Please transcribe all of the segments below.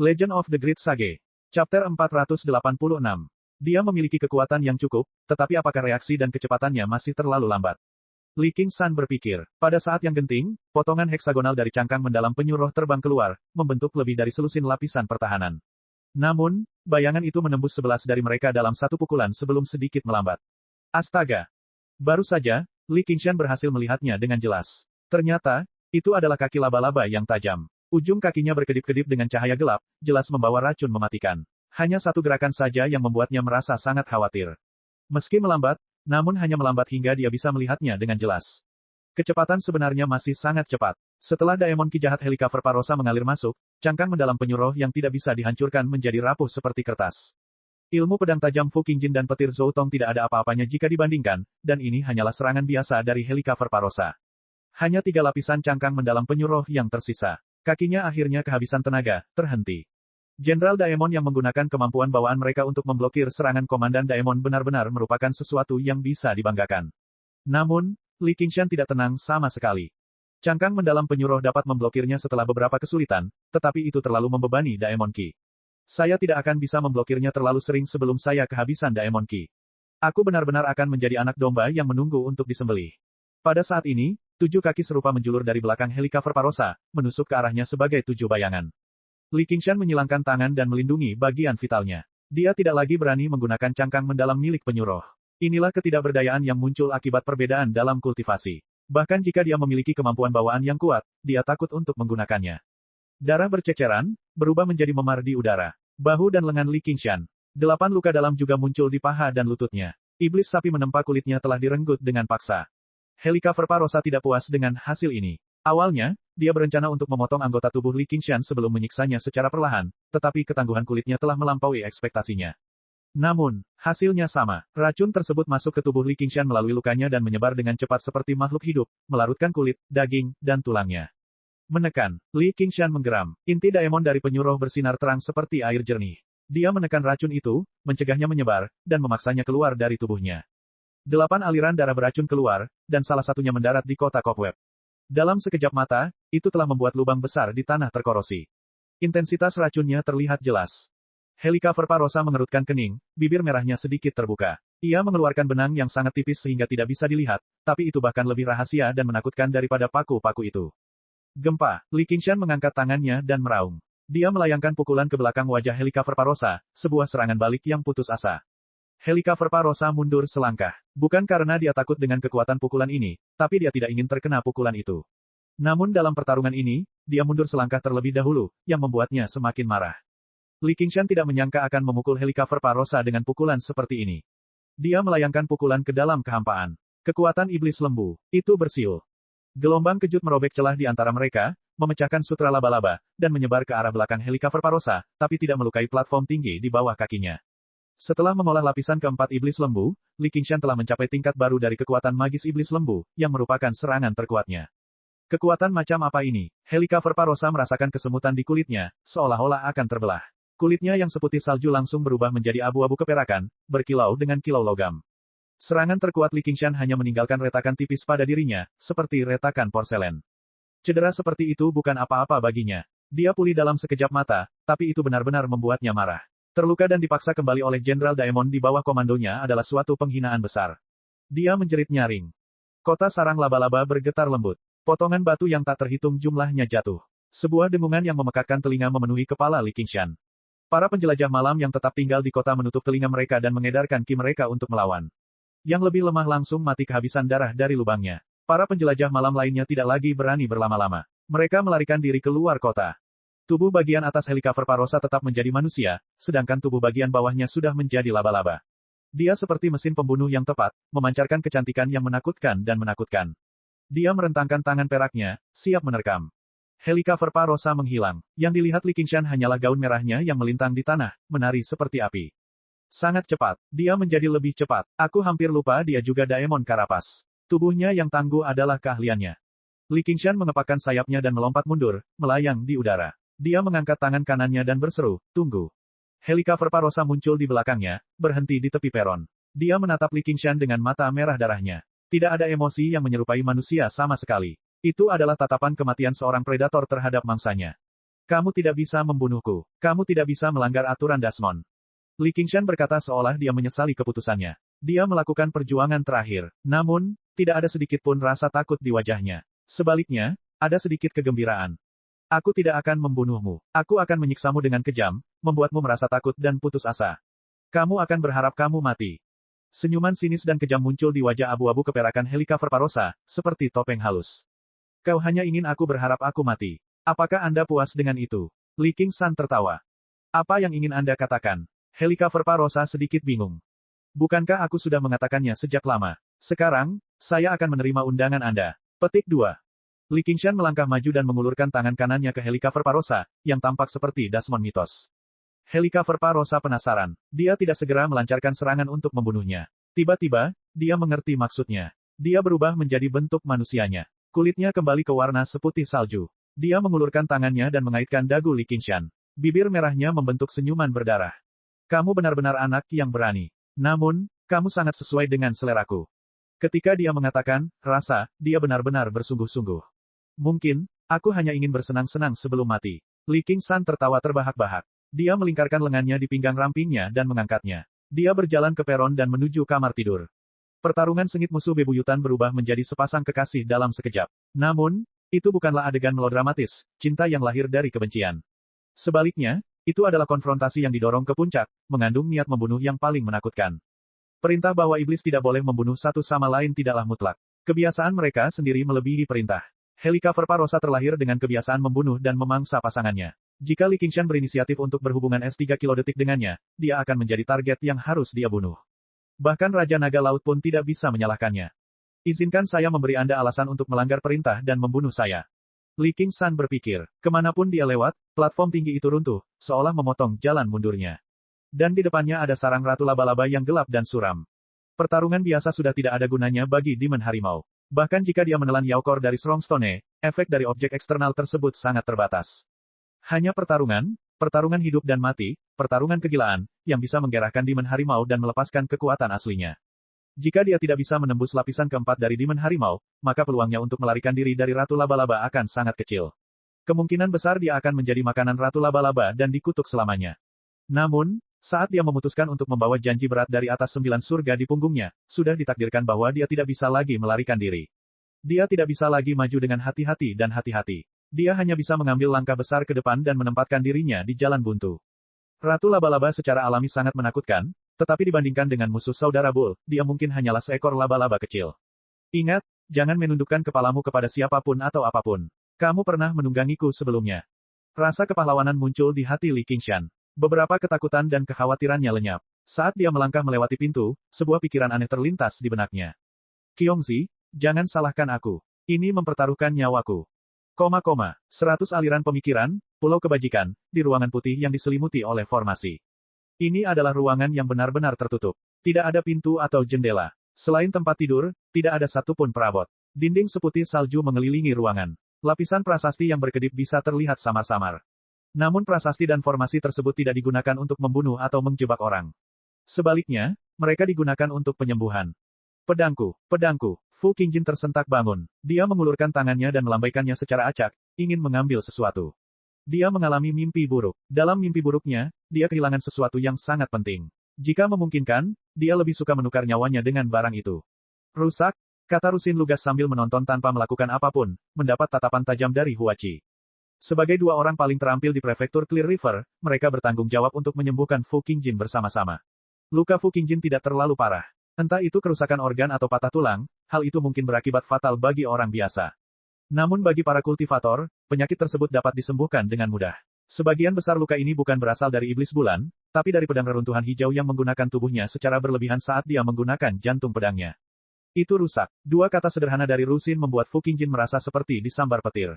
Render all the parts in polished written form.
Legend of the Great Sage. Chapter 486. Dia memiliki kekuatan yang cukup, tetapi apakah reaksi dan kecepatannya masih terlalu lambat? Li Qingshan berpikir. Pada saat yang genting, potongan heksagonal dari cangkang mendalam penyuruh terbang keluar, membentuk lebih dari selusin lapisan pertahanan. Namun, bayangan itu menembus 11 dari mereka dalam satu pukulan sebelum sedikit melambat. Astaga! Baru saja, Li Qingshan berhasil melihatnya dengan jelas. Ternyata, itu adalah kaki laba-laba yang tajam. Ujung kakinya berkedip-kedip dengan cahaya gelap, jelas membawa racun mematikan. Hanya satu gerakan saja yang membuatnya merasa sangat khawatir. Meski melambat, namun hanya melambat hingga dia bisa melihatnya dengan jelas. Kecepatan sebenarnya masih sangat cepat. Setelah Daemon Ki jahat Helikaver Parosa mengalir masuk, cangkang mendalam penyuruh yang tidak bisa dihancurkan menjadi rapuh seperti kertas. Ilmu pedang tajam Fu Qingjin dan petir Zhou Tong tidak ada apa-apanya jika dibandingkan, dan ini hanyalah serangan biasa dari Helikaver Parosa. Hanya 3 lapisan cangkang mendalam penyuruh yang tersisa. Kakinya akhirnya kehabisan tenaga, terhenti. Jenderal Daemon yang menggunakan kemampuan bawaan mereka untuk memblokir serangan Komandan Daemon benar-benar merupakan sesuatu yang bisa dibanggakan. Namun, Li Qingshan tidak tenang sama sekali. Cangkang mendalam penyuruh dapat memblokirnya setelah beberapa kesulitan, tetapi itu terlalu membebani Daemon Ki. Saya tidak akan bisa memblokirnya terlalu sering sebelum saya kehabisan Daemon Ki. Aku benar-benar akan menjadi anak domba yang menunggu untuk disembelih. Pada saat ini, 7 kaki serupa menjulur dari belakang Helikaver Parosa, menusuk ke arahnya sebagai 7 bayangan. Li Qingshan menyilangkan tangan dan melindungi bagian vitalnya. Dia tidak lagi berani menggunakan cangkang mendalam milik penyuruh. Inilah ketidakberdayaan yang muncul akibat perbedaan dalam kultivasi. Bahkan jika dia memiliki kemampuan bawaan yang kuat, dia takut untuk menggunakannya. Darah berceceran, berubah menjadi memar di udara. Bahu dan lengan Li Qingshan. 8 luka dalam juga muncul di paha dan lututnya. Iblis sapi menempa kulitnya telah direnggut dengan paksa. Helikaver Parosa tidak puas dengan hasil ini. Awalnya, dia berencana untuk memotong anggota tubuh Li Qingshan sebelum menyiksanya secara perlahan, tetapi ketangguhan kulitnya telah melampaui ekspektasinya. Namun, hasilnya sama. Racun tersebut masuk ke tubuh Li Qingshan melalui lukanya dan menyebar dengan cepat seperti makhluk hidup, melarutkan kulit, daging, dan tulangnya. Menekan. Li Qingshan menggeram. Inti Daemon dari penyuruh bersinar terang seperti air jernih. Dia menekan racun itu, mencegahnya menyebar, dan memaksanya keluar dari tubuhnya. 8 aliran darah beracun keluar, dan salah satunya mendarat di kota Cobweb. Dalam sekejap mata, itu telah membuat lubang besar di tanah terkorosi. Intensitas racunnya terlihat jelas. Helikaver Parosa mengerutkan kening, bibir merahnya sedikit terbuka. Ia mengeluarkan benang yang sangat tipis sehingga tidak bisa dilihat, tapi itu bahkan lebih rahasia dan menakutkan daripada paku-paku itu. Gempa. Li Qingshan mengangkat tangannya dan meraung. Dia melayangkan pukulan ke belakang wajah Helikaver Parosa, sebuah serangan balik yang putus asa. Helikaver Parosa mundur selangkah. Bukan karena dia takut dengan kekuatan pukulan ini, tapi dia tidak ingin terkena pukulan itu. Namun dalam pertarungan ini, dia mundur selangkah terlebih dahulu, yang membuatnya semakin marah. Li Qingshan tidak menyangka akan memukul Helikaver Parosa dengan pukulan seperti ini. Dia melayangkan pukulan ke dalam kehampaan. Kekuatan iblis lembu, itu bersiul. Gelombang kejut merobek celah di antara mereka, memecahkan sutra laba-laba, dan menyebar ke arah belakang Helikaver Parosa, tapi tidak melukai platform tinggi di bawah kakinya. Setelah mengolah lapisan keempat iblis lembu, Li Qingshan telah mencapai tingkat baru dari kekuatan magis iblis lembu, yang merupakan serangan terkuatnya. Kekuatan macam apa ini? Helikaver Parosa merasakan kesemutan di kulitnya, seolah-olah akan terbelah. Kulitnya yang seputih salju langsung berubah menjadi abu-abu keperakan, berkilau dengan kilau logam. Serangan terkuat Li Qingshan hanya meninggalkan retakan tipis pada dirinya, seperti retakan porselen. Cedera seperti itu bukan apa-apa baginya. Dia pulih dalam sekejap mata, tapi itu benar-benar membuatnya marah. Terluka dan dipaksa kembali oleh Jenderal Daemon di bawah komandonya adalah suatu penghinaan besar. Dia menjerit nyaring. Kota sarang laba-laba bergetar lembut. Potongan batu yang tak terhitung jumlahnya jatuh. Sebuah dengungan yang memekakkan telinga memenuhi kepala Li Qingshan. Para penjelajah malam yang tetap tinggal di kota menutup telinga mereka dan mengedarkan ki mereka untuk melawan. Yang lebih lemah langsung mati kehabisan darah dari lubangnya. Para penjelajah malam lainnya tidak lagi berani berlama-lama. Mereka melarikan diri keluar kota. Tubuh bagian atas Helikaver Parosa tetap menjadi manusia, sedangkan tubuh bagian bawahnya sudah menjadi laba-laba. Dia seperti mesin pembunuh yang tepat, memancarkan kecantikan yang menakutkan dan menakutkan. Dia merentangkan tangan peraknya, siap menerkam. Helikaver Parosa menghilang. Yang dilihat Li Qingshan hanyalah gaun merahnya yang melintang di tanah, menari seperti api. Sangat cepat. Dia menjadi lebih cepat. Aku hampir lupa dia juga Daemon Karapas. Tubuhnya yang tangguh adalah keahliannya. Li Qingshan mengepakkan sayapnya dan melompat mundur, melayang di udara. Dia mengangkat tangan kanannya dan berseru, tunggu. Helikaver Parosa muncul di belakangnya, berhenti di tepi peron. Dia menatap Li Qingshan dengan mata merah darahnya. Tidak ada emosi yang menyerupai manusia sama sekali. Itu adalah tatapan kematian seorang predator terhadap mangsanya. Kamu tidak bisa membunuhku. Kamu tidak bisa melanggar aturan Desmond. Li Qingshan berkata seolah dia menyesali keputusannya. Dia melakukan perjuangan terakhir. Namun, tidak ada sedikit pun rasa takut di wajahnya. Sebaliknya, ada sedikit kegembiraan. Aku tidak akan membunuhmu. Aku akan menyiksamu dengan kejam, membuatmu merasa takut dan putus asa. Kamu akan berharap kamu mati. Senyuman sinis dan kejam muncul di wajah abu-abu keperakan Helika Verparosa, seperti topeng halus. Kau hanya ingin aku berharap aku mati. Apakah Anda puas dengan itu? Li Qingshan tertawa. Apa yang ingin Anda katakan? Helika Verparosa sedikit bingung. Bukankah aku sudah mengatakannya sejak lama? Sekarang, saya akan menerima undangan Anda. Petik 2. Li Qingshan melangkah maju dan mengulurkan tangan kanannya ke Helika Verparosa, yang tampak seperti Desmond mitos. Helika Verparosa penasaran. Dia tidak segera melancarkan serangan untuk membunuhnya. Tiba-tiba, dia mengerti maksudnya. Dia berubah menjadi bentuk manusianya. Kulitnya kembali ke warna seputih salju. Dia mengulurkan tangannya dan mengaitkan dagu Li Qingshan. Bibir merahnya membentuk senyuman berdarah. Kamu benar-benar anak yang berani. Namun, kamu sangat sesuai dengan seleraku. Ketika dia mengatakan, rasa, dia benar-benar bersungguh-sungguh. Mungkin, aku hanya ingin bersenang-senang sebelum mati. Li Qingshan tertawa terbahak-bahak. Dia melingkarkan lengannya di pinggang rampingnya dan mengangkatnya. Dia berjalan ke peron dan menuju kamar tidur. Pertarungan sengit musuh bebuyutan berubah menjadi sepasang kekasih dalam sekejap. Namun, itu bukanlah adegan melodramatis, cinta yang lahir dari kebencian. Sebaliknya, itu adalah konfrontasi yang didorong ke puncak, mengandung niat membunuh yang paling menakutkan. Perintah bahwa iblis tidak boleh membunuh satu sama lain tidaklah mutlak. Kebiasaan mereka sendiri melebihi perintah. Helika Verparosa terlahir dengan kebiasaan membunuh dan memangsa pasangannya. Jika Li Qingshan berinisiatif untuk berhubungan S3 kilodetik dengannya, dia akan menjadi target yang harus dia bunuh. Bahkan Raja Naga Laut pun tidak bisa menyalahkannya. Izinkan saya memberi Anda alasan untuk melanggar perintah dan membunuh saya. Li Qingshan berpikir, kemanapun dia lewat, platform tinggi itu runtuh, seolah memotong jalan mundurnya. Dan di depannya ada sarang ratu laba-laba yang gelap dan suram. Pertarungan biasa sudah tidak ada gunanya bagi Demon Harimau. Bahkan jika dia menelan Yaokor dari Strongstone, efek dari objek eksternal tersebut sangat terbatas. Hanya pertarungan hidup dan mati, pertarungan kegilaan, yang bisa menggerahkan Demon Harimau dan melepaskan kekuatan aslinya. Jika dia tidak bisa menembus lapisan keempat dari Demon Harimau, maka peluangnya untuk melarikan diri dari Ratu Laba-Laba akan sangat kecil. Kemungkinan besar dia akan menjadi makanan Ratu Laba-Laba dan dikutuk selamanya. Namun, saat dia memutuskan untuk membawa janji berat dari atas 9 surga di punggungnya, sudah ditakdirkan bahwa dia tidak bisa lagi melarikan diri. Dia tidak bisa lagi maju dengan hati-hati dan hati-hati. Dia hanya bisa mengambil langkah besar ke depan dan menempatkan dirinya di jalan buntu. Ratu Laba-Laba secara alami sangat menakutkan, tetapi dibandingkan dengan musuh saudara Bull, dia mungkin hanyalah seekor laba-laba kecil. Ingat, jangan menundukkan kepalamu kepada siapapun atau apapun. Kamu pernah menunggangiku sebelumnya. Rasa kepahlawanan muncul di hati Li Qingshan. Beberapa ketakutan dan kekhawatirannya lenyap. Saat dia melangkah melewati pintu, sebuah pikiran aneh terlintas di benaknya. Qiongzi, jangan salahkan aku. Ini mempertaruhkan nyawaku. 100 aliran pemikiran, pulau kebajikan, di ruangan putih yang diselimuti oleh formasi. Ini adalah ruangan yang benar-benar tertutup. Tidak ada pintu atau jendela. Selain tempat tidur, tidak ada satupun perabot. Dinding seputih salju mengelilingi ruangan. Lapisan prasasti yang berkedip bisa terlihat samar-samar. Namun prasasti dan formasi tersebut tidak digunakan untuk membunuh atau menjebak orang. Sebaliknya, mereka digunakan untuk penyembuhan. Pedangku, pedangku. Fu Qingjin tersentak bangun. Dia mengulurkan tangannya dan melambaikannya secara acak, ingin mengambil sesuatu. Dia mengalami mimpi buruk. Dalam mimpi buruknya, dia kehilangan sesuatu yang sangat penting. Jika memungkinkan, dia lebih suka menukar nyawanya dengan barang itu. Rusak, kata Rusin lugas sambil menonton tanpa melakukan apapun, mendapat tatapan tajam dari Huachi. Sebagai dua orang paling terampil di prefektur Clear River, mereka bertanggung jawab untuk menyembuhkan Fu Qingjin bersama-sama. Luka Fu Qingjin tidak terlalu parah. Entah itu kerusakan organ atau patah tulang, hal itu mungkin berakibat fatal bagi orang biasa. Namun bagi para kultivator, penyakit tersebut dapat disembuhkan dengan mudah. Sebagian besar luka ini bukan berasal dari iblis bulan, tapi dari pedang reruntuhan hijau yang menggunakan tubuhnya secara berlebihan saat dia menggunakan jantung pedangnya. Itu rusak. Dua kata sederhana dari Rusin membuat Fu Qingjin merasa seperti disambar petir.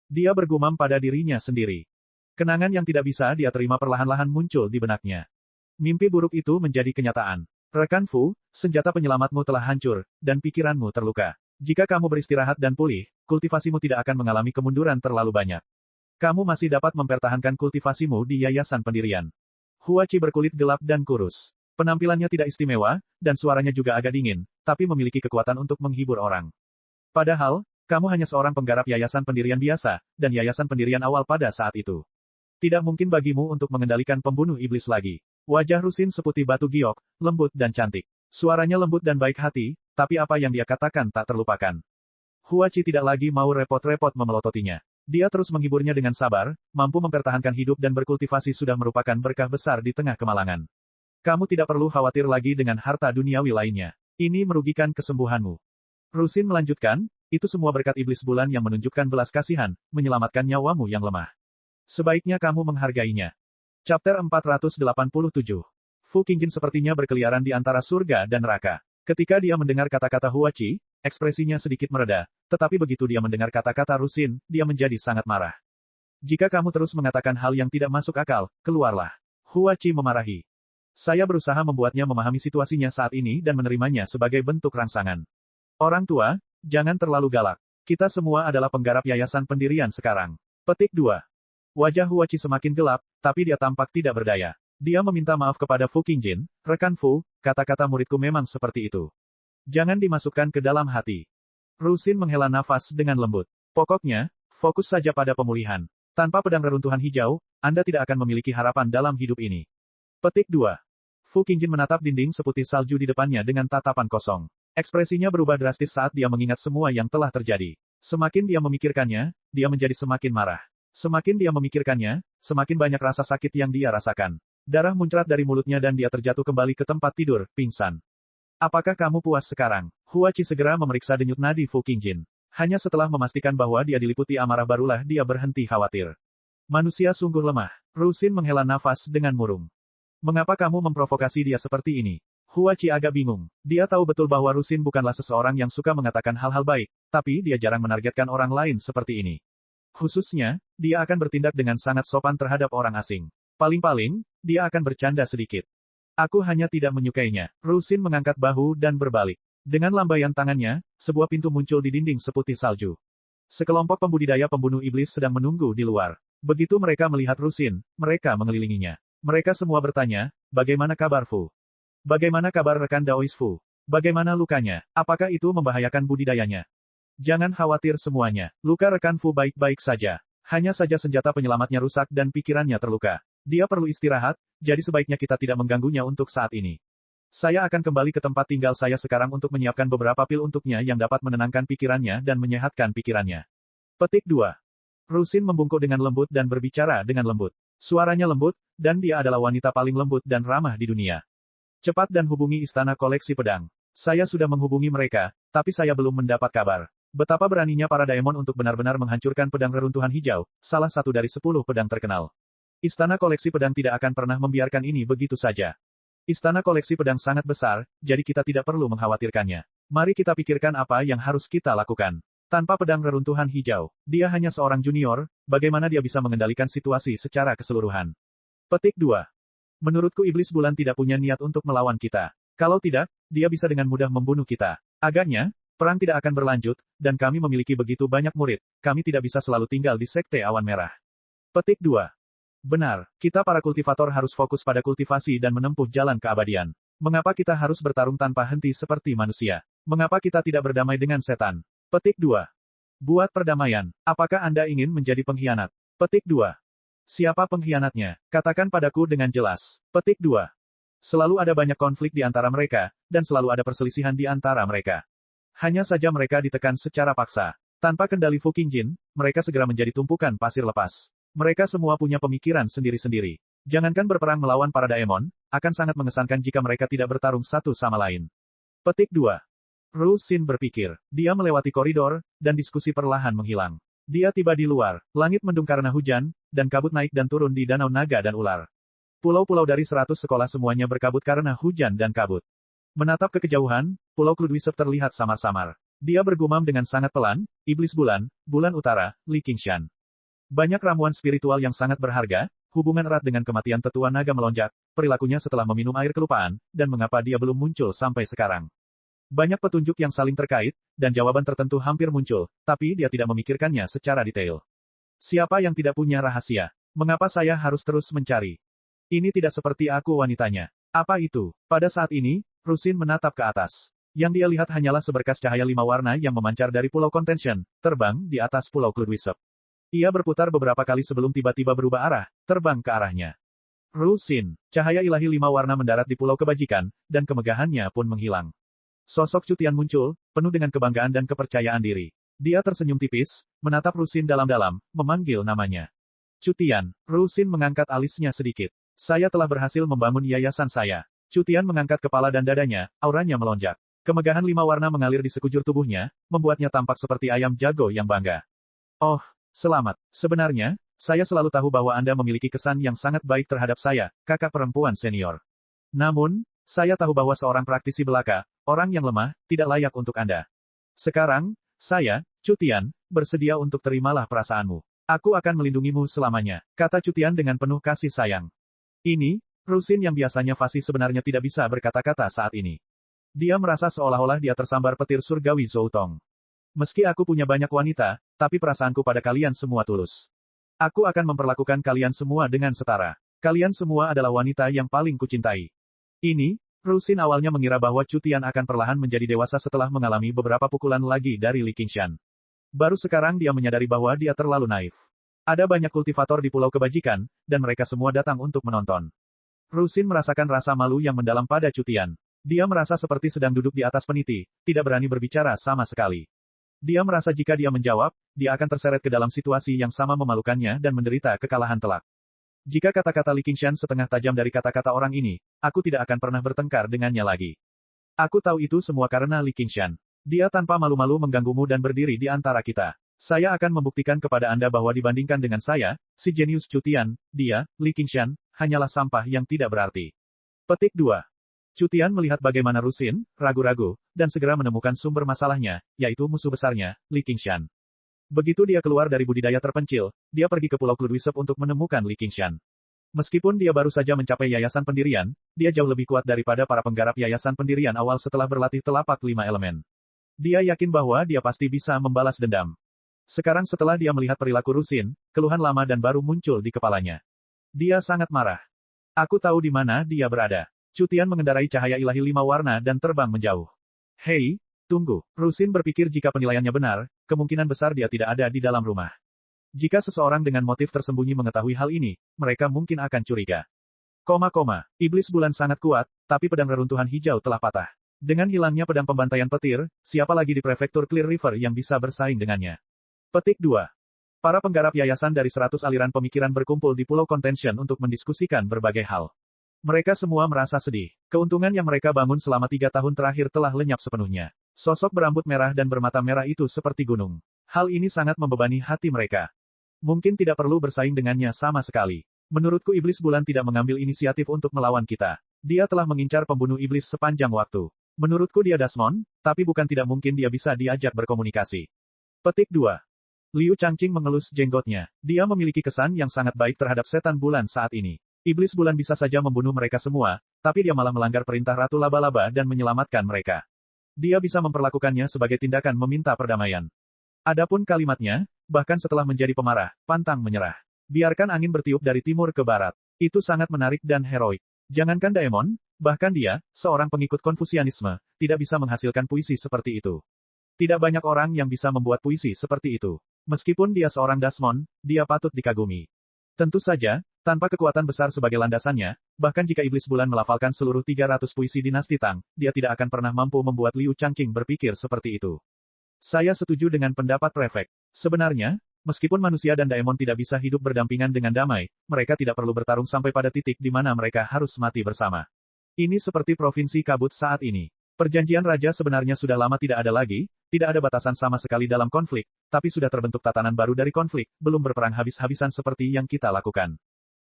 Dia bergumam pada dirinya sendiri. Kenangan yang tidak bisa dia terima perlahan-lahan muncul di benaknya. Mimpi buruk itu menjadi kenyataan. Rekan Fu, senjata penyelamatmu telah hancur, dan pikiranmu terluka. Jika kamu beristirahat dan pulih, kultivasimu tidak akan mengalami kemunduran terlalu banyak. Kamu masih dapat mempertahankan kultivasimu di yayasan pendirian. Huachi berkulit gelap dan kurus. Penampilannya tidak istimewa, dan suaranya juga agak dingin, tapi memiliki kekuatan untuk menghibur orang. Padahal, Kamu hanya seorang penggarap yayasan pendirian biasa, dan yayasan pendirian awal pada saat itu. Tidak mungkin bagimu untuk mengendalikan pembunuh iblis lagi. Wajah Rusin seputih batu giok, lembut dan cantik. Suaranya lembut dan baik hati, tapi apa yang dia katakan tak terlupakan. Huachi tidak lagi mau repot-repot memelototinya. Dia terus menghiburnya dengan sabar, mampu mempertahankan hidup dan berkultivasi sudah merupakan berkah besar di tengah kemalangan. Kamu tidak perlu khawatir lagi dengan harta duniawi lainnya. Ini merugikan kesembuhanmu. Rusin melanjutkan, itu semua berkat iblis bulan yang menunjukkan belas kasihan, menyelamatkan nyawamu yang lemah. Sebaiknya kamu menghargainya. Chapter 487. Fu Qingjin sepertinya berkeliaran di antara surga dan neraka. Ketika dia mendengar kata-kata Huachi, ekspresinya sedikit mereda, tetapi begitu dia mendengar kata-kata Rusin, dia menjadi sangat marah. Jika kamu terus mengatakan hal yang tidak masuk akal, keluarlah. Huachi memarahi. Saya berusaha membuatnya memahami situasinya saat ini dan menerimanya sebagai bentuk rangsangan. Orang tua, jangan terlalu galak. Kita semua adalah penggarap yayasan pendirian sekarang. Petik 2. Wajah Huachi semakin gelap, tapi dia tampak tidak berdaya. Dia meminta maaf kepada Fu Qingjin, rekan Fu, kata-kata muridku memang seperti itu. Jangan dimasukkan ke dalam hati. Rusin menghela nafas dengan lembut. Pokoknya, fokus saja pada pemulihan. Tanpa pedang reruntuhan hijau, Anda tidak akan memiliki harapan dalam hidup ini. Petik 2. Fu Qingjin menatap dinding seputih salju di depannya dengan tatapan kosong. Ekspresinya berubah drastis saat dia mengingat semua yang telah terjadi. Semakin dia memikirkannya, dia menjadi semakin marah. Semakin dia memikirkannya, semakin banyak rasa sakit yang dia rasakan. Darah muncrat dari mulutnya dan dia terjatuh kembali ke tempat tidur, pingsan. Apakah kamu puas sekarang? Huachi segera memeriksa denyut nadi Fu Qingjin. Hanya setelah memastikan bahwa dia diliputi amarah barulah dia berhenti khawatir. Manusia sungguh lemah. Rusin menghela nafas dengan murung. Mengapa kamu memprovokasi dia seperti ini? Huachi agak bingung. Dia tahu betul bahwa Rusin bukanlah seseorang yang suka mengatakan hal-hal baik, tapi dia jarang menargetkan orang lain seperti ini. Khususnya, dia akan bertindak dengan sangat sopan terhadap orang asing. Paling-paling, dia akan bercanda sedikit. Aku hanya tidak menyukainya. Rusin mengangkat bahu dan berbalik. Dengan lambaian tangannya, sebuah pintu muncul di dinding seputih salju. Sekelompok pembudidaya pembunuh iblis sedang menunggu di luar. Begitu mereka melihat Rusin, mereka mengelilinginya. Mereka semua bertanya, bagaimana kabar Fu? Bagaimana kabar rekan Daois Fu? Bagaimana lukanya? Apakah itu membahayakan budidayanya? Jangan khawatir semuanya. Luka rekan Fu baik-baik saja. Hanya saja senjata penyelamatnya rusak dan pikirannya terluka. Dia perlu istirahat, jadi sebaiknya kita tidak mengganggunya untuk saat ini. Saya akan kembali ke tempat tinggal saya sekarang untuk menyiapkan beberapa pil untuknya yang dapat menenangkan pikirannya dan menyehatkan pikirannya. Petik 2. Rusin membungkuk dengan lembut dan berbicara dengan lembut. Suaranya lembut, dan dia adalah wanita paling lembut dan ramah di dunia. Cepat dan hubungi Istana Koleksi Pedang. Saya sudah menghubungi mereka, tapi saya belum mendapat kabar. Betapa beraninya para daemon untuk benar-benar menghancurkan pedang reruntuhan hijau, salah satu dari 10 pedang terkenal. Istana Koleksi Pedang tidak akan pernah membiarkan ini begitu saja. Istana Koleksi Pedang sangat besar, jadi kita tidak perlu mengkhawatirkannya. Mari kita pikirkan apa yang harus kita lakukan. Tanpa pedang reruntuhan hijau, dia hanya seorang junior, bagaimana dia bisa mengendalikan situasi secara keseluruhan. Petik 2. Menurutku iblis bulan tidak punya niat untuk melawan kita. Kalau tidak, dia bisa dengan mudah membunuh kita. Agaknya, perang tidak akan berlanjut, dan kami memiliki begitu banyak murid, kami tidak bisa selalu tinggal di Sekte Awan Merah. Petik 2. Benar, kita para kultivator harus fokus pada kultivasi dan menempuh jalan keabadian. Mengapa kita harus bertarung tanpa henti seperti manusia? Mengapa kita tidak berdamai dengan setan? Petik 2. Buat perdamaian. Apakah Anda ingin menjadi pengkhianat? Petik 2. Siapa pengkhianatnya? Katakan padaku dengan jelas. Petik 2. Selalu ada banyak konflik di antara mereka, dan selalu ada perselisihan di antara mereka. Hanya saja mereka ditekan secara paksa. Tanpa kendali Fu Qingjin, mereka segera menjadi tumpukan pasir lepas. Mereka semua punya pemikiran sendiri-sendiri. Jangankan berperang melawan para daemon, akan sangat mengesankan jika mereka tidak bertarung satu sama lain. Petik 2. Rusin berpikir. Dia melewati koridor, dan diskusi perlahan menghilang. Dia tiba di luar, langit mendung karena hujan, dan kabut naik dan turun di danau naga dan ular. Pulau-pulau dari 100 sekolah semuanya berkabut karena hujan dan kabut. Menatap ke kejauhan, Pulau Kludwisep terlihat samar-samar. Dia bergumam dengan sangat pelan, iblis bulan, bulan utara, Li Qingshan. Banyak ramuan spiritual yang sangat berharga, hubungan erat dengan kematian tetua naga melonjak, perilakunya setelah meminum air kelupaan, dan mengapa dia belum muncul sampai sekarang. Banyak petunjuk yang saling terkait, dan jawaban tertentu hampir muncul, tapi dia tidak memikirkannya secara detail. Siapa yang tidak punya rahasia? Mengapa saya harus terus mencari? Ini tidak seperti aku wanitanya. Apa itu? Pada saat ini, Rusin menatap ke atas. Yang dia lihat hanyalah seberkas cahaya 5 warna yang memancar dari Pulau Contention, terbang di atas Pulau Cloudwisp. Ia berputar beberapa kali sebelum tiba-tiba berubah arah, terbang ke arahnya. Rusin, cahaya ilahi 5 warna mendarat di Pulau Kebajikan, dan kemegahannya pun menghilang. Sosok Cutian muncul, penuh dengan kebanggaan dan kepercayaan diri. Dia tersenyum tipis, menatap Rusin dalam-dalam, memanggil namanya. Cutian, Rusin mengangkat alisnya sedikit. Saya telah berhasil membangun yayasan saya. Cutian mengangkat kepala dan dadanya, auranya melonjak. Kemegahan 5 warna mengalir di sekujur tubuhnya, membuatnya tampak seperti ayam jago yang bangga. Oh, selamat. Sebenarnya, saya selalu tahu bahwa Anda memiliki kesan yang sangat baik terhadap saya, kakak perempuan senior. Namun, saya tahu bahwa seorang praktisi belaka, orang yang lemah, tidak layak untuk Anda. Sekarang, saya, Cutian, bersedia untuk terimalah perasaanmu. Aku akan melindungimu selamanya, kata Cutian dengan penuh kasih sayang. Ini, Rusin yang biasanya fasih sebenarnya tidak bisa berkata-kata saat ini. Dia merasa seolah-olah dia tersambar petir surgawi Zoutong. Meski aku punya banyak wanita, tapi perasaanku pada kalian semua tulus. Aku akan memperlakukan kalian semua dengan setara. Kalian semua adalah wanita yang paling kucintai. Ini, Rusin awalnya mengira bahwa Cutian akan perlahan menjadi dewasa setelah mengalami beberapa pukulan lagi dari Li Qingshan. Baru sekarang dia menyadari bahwa dia terlalu naif. Ada banyak kultivator di Pulau Kebajikan, dan mereka semua datang untuk menonton. Rusin merasakan rasa malu yang mendalam pada Cutian. Dia merasa seperti sedang duduk di atas peniti, tidak berani berbicara sama sekali. Dia merasa jika dia menjawab, dia akan terseret ke dalam situasi yang sama memalukannya dan menderita kekalahan telak. Jika kata-kata Li Qingshan setengah tajam dari kata-kata orang ini, aku tidak akan pernah bertengkar dengannya lagi. Aku tahu itu semua karena Li Qingshan. Dia tanpa malu-malu mengganggumu dan berdiri di antara kita. Saya akan membuktikan kepada Anda bahwa dibandingkan dengan saya, si jenius Cutian, dia, Li Qingshan, hanyalah sampah yang tidak berarti. Petik 2. Cutian melihat bagaimana Rusin, ragu-ragu, dan segera menemukan sumber masalahnya, yaitu musuh besarnya, Li Qingshan. Begitu dia keluar dari budidaya terpencil, dia pergi ke Pulau Cloudwisp untuk menemukan Li Qingshan. Meskipun dia baru saja mencapai yayasan pendirian, dia jauh lebih kuat daripada para penggarap yayasan pendirian awal setelah berlatih telapak 5 elemen. Dia yakin bahwa dia pasti bisa membalas dendam. Sekarang setelah dia melihat perilaku Rusin, keluhan lama dan baru muncul di kepalanya. Dia sangat marah. Aku tahu di mana dia berada. Cutian mengendarai cahaya ilahi 5 warna dan terbang menjauh. Hei, tunggu. Rusin berpikir jika penilaiannya benar, kemungkinan besar dia tidak ada di dalam rumah. Jika seseorang dengan motif tersembunyi mengetahui hal ini, mereka mungkin akan curiga. Iblis bulan sangat kuat, tapi pedang reruntuhan hijau telah patah. Dengan hilangnya pedang pembantaian petir, siapa lagi di prefektur Clear River yang bisa bersaing dengannya? Petik 2. Para penggarap yayasan dari 100 aliran pemikiran berkumpul di Pulau Contention untuk mendiskusikan berbagai hal. Mereka semua merasa sedih. Keuntungan yang mereka bangun selama 3 tahun terakhir telah lenyap sepenuhnya. Sosok berambut merah dan bermata merah itu seperti gunung. Hal ini sangat membebani hati mereka. Mungkin tidak perlu bersaing dengannya sama sekali. Menurutku iblis bulan tidak mengambil inisiatif untuk melawan kita. Dia telah mengincar pembunuh iblis sepanjang waktu. Menurutku dia Dasmon, tapi bukan tidak mungkin dia bisa diajak berkomunikasi. Petik 2. Liu Changqing mengelus jenggotnya. Dia memiliki kesan yang sangat baik terhadap setan bulan saat ini. Iblis bulan bisa saja membunuh mereka semua, tapi dia malah melanggar perintah Ratu Laba-Laba dan menyelamatkan mereka. Dia bisa memperlakukannya sebagai tindakan meminta perdamaian. Adapun kalimatnya, bahkan setelah menjadi pemarah, pantang menyerah. Biarkan angin bertiup dari timur ke barat. Itu sangat menarik dan heroik. Jangankan Daemon, bahkan dia, seorang pengikut Konfusianisme, tidak bisa menghasilkan puisi seperti itu. Tidak banyak orang yang bisa membuat puisi seperti itu. Meskipun dia seorang Dasmon, dia patut dikagumi. Tentu saja, tanpa kekuatan besar sebagai landasannya, bahkan jika iblis bulan melafalkan seluruh 300 puisi dinasti Tang, dia tidak akan pernah mampu membuat Liu Changqing berpikir seperti itu. Saya setuju dengan pendapat prefek. Sebenarnya, meskipun manusia dan Daemon tidak bisa hidup berdampingan dengan damai, mereka tidak perlu bertarung sampai pada titik di mana mereka harus mati bersama. Ini seperti provinsi kabut saat ini. Perjanjian raja sebenarnya sudah lama tidak ada lagi, tidak ada batasan sama sekali dalam konflik, tapi sudah terbentuk tatanan baru dari konflik, belum berperang habis-habisan seperti yang kita lakukan.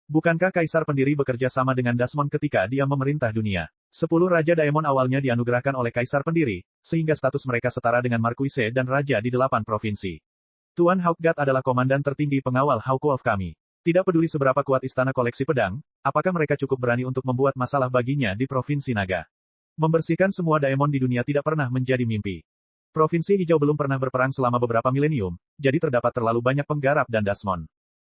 Bukankah Kaisar Pendiri bekerja sama dengan Dasmon ketika dia memerintah dunia? 10 Raja Daemon awalnya dianugerahkan oleh Kaisar Pendiri, sehingga status mereka setara dengan Marquise dan Raja di 8 provinsi. Tuan Hawkgat adalah komandan tertinggi pengawal Hawkwolf kami. Tidak peduli seberapa kuat istana koleksi pedang, apakah mereka cukup berani untuk membuat masalah baginya di Provinsi Naga? Membersihkan semua Daemon di dunia tidak pernah menjadi mimpi. Provinsi Hijau belum pernah berperang selama beberapa milenium, jadi terdapat terlalu banyak penggarap dan Dasmon.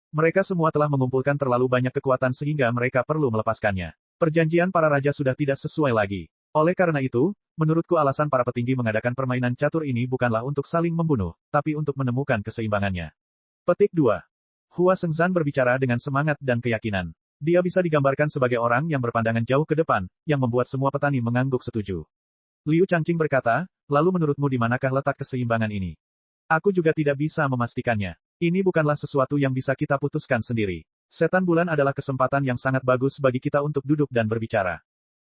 Mereka semua telah mengumpulkan terlalu banyak kekuatan sehingga mereka perlu melepaskannya. Perjanjian para raja sudah tidak sesuai lagi. Oleh karena itu, menurutku alasan para petinggi mengadakan permainan catur ini bukanlah untuk saling membunuh, tapi untuk menemukan keseimbangannya. Petik 2. Hua Sengzan berbicara dengan semangat dan keyakinan. Dia bisa digambarkan sebagai orang yang berpandangan jauh ke depan, yang membuat semua petani mengangguk setuju. Liu Changqing berkata, lalu menurutmu di manakah letak keseimbangan ini? Aku juga tidak bisa memastikannya. Ini bukanlah sesuatu yang bisa kita putuskan sendiri. Setan bulan adalah kesempatan yang sangat bagus bagi kita untuk duduk dan berbicara.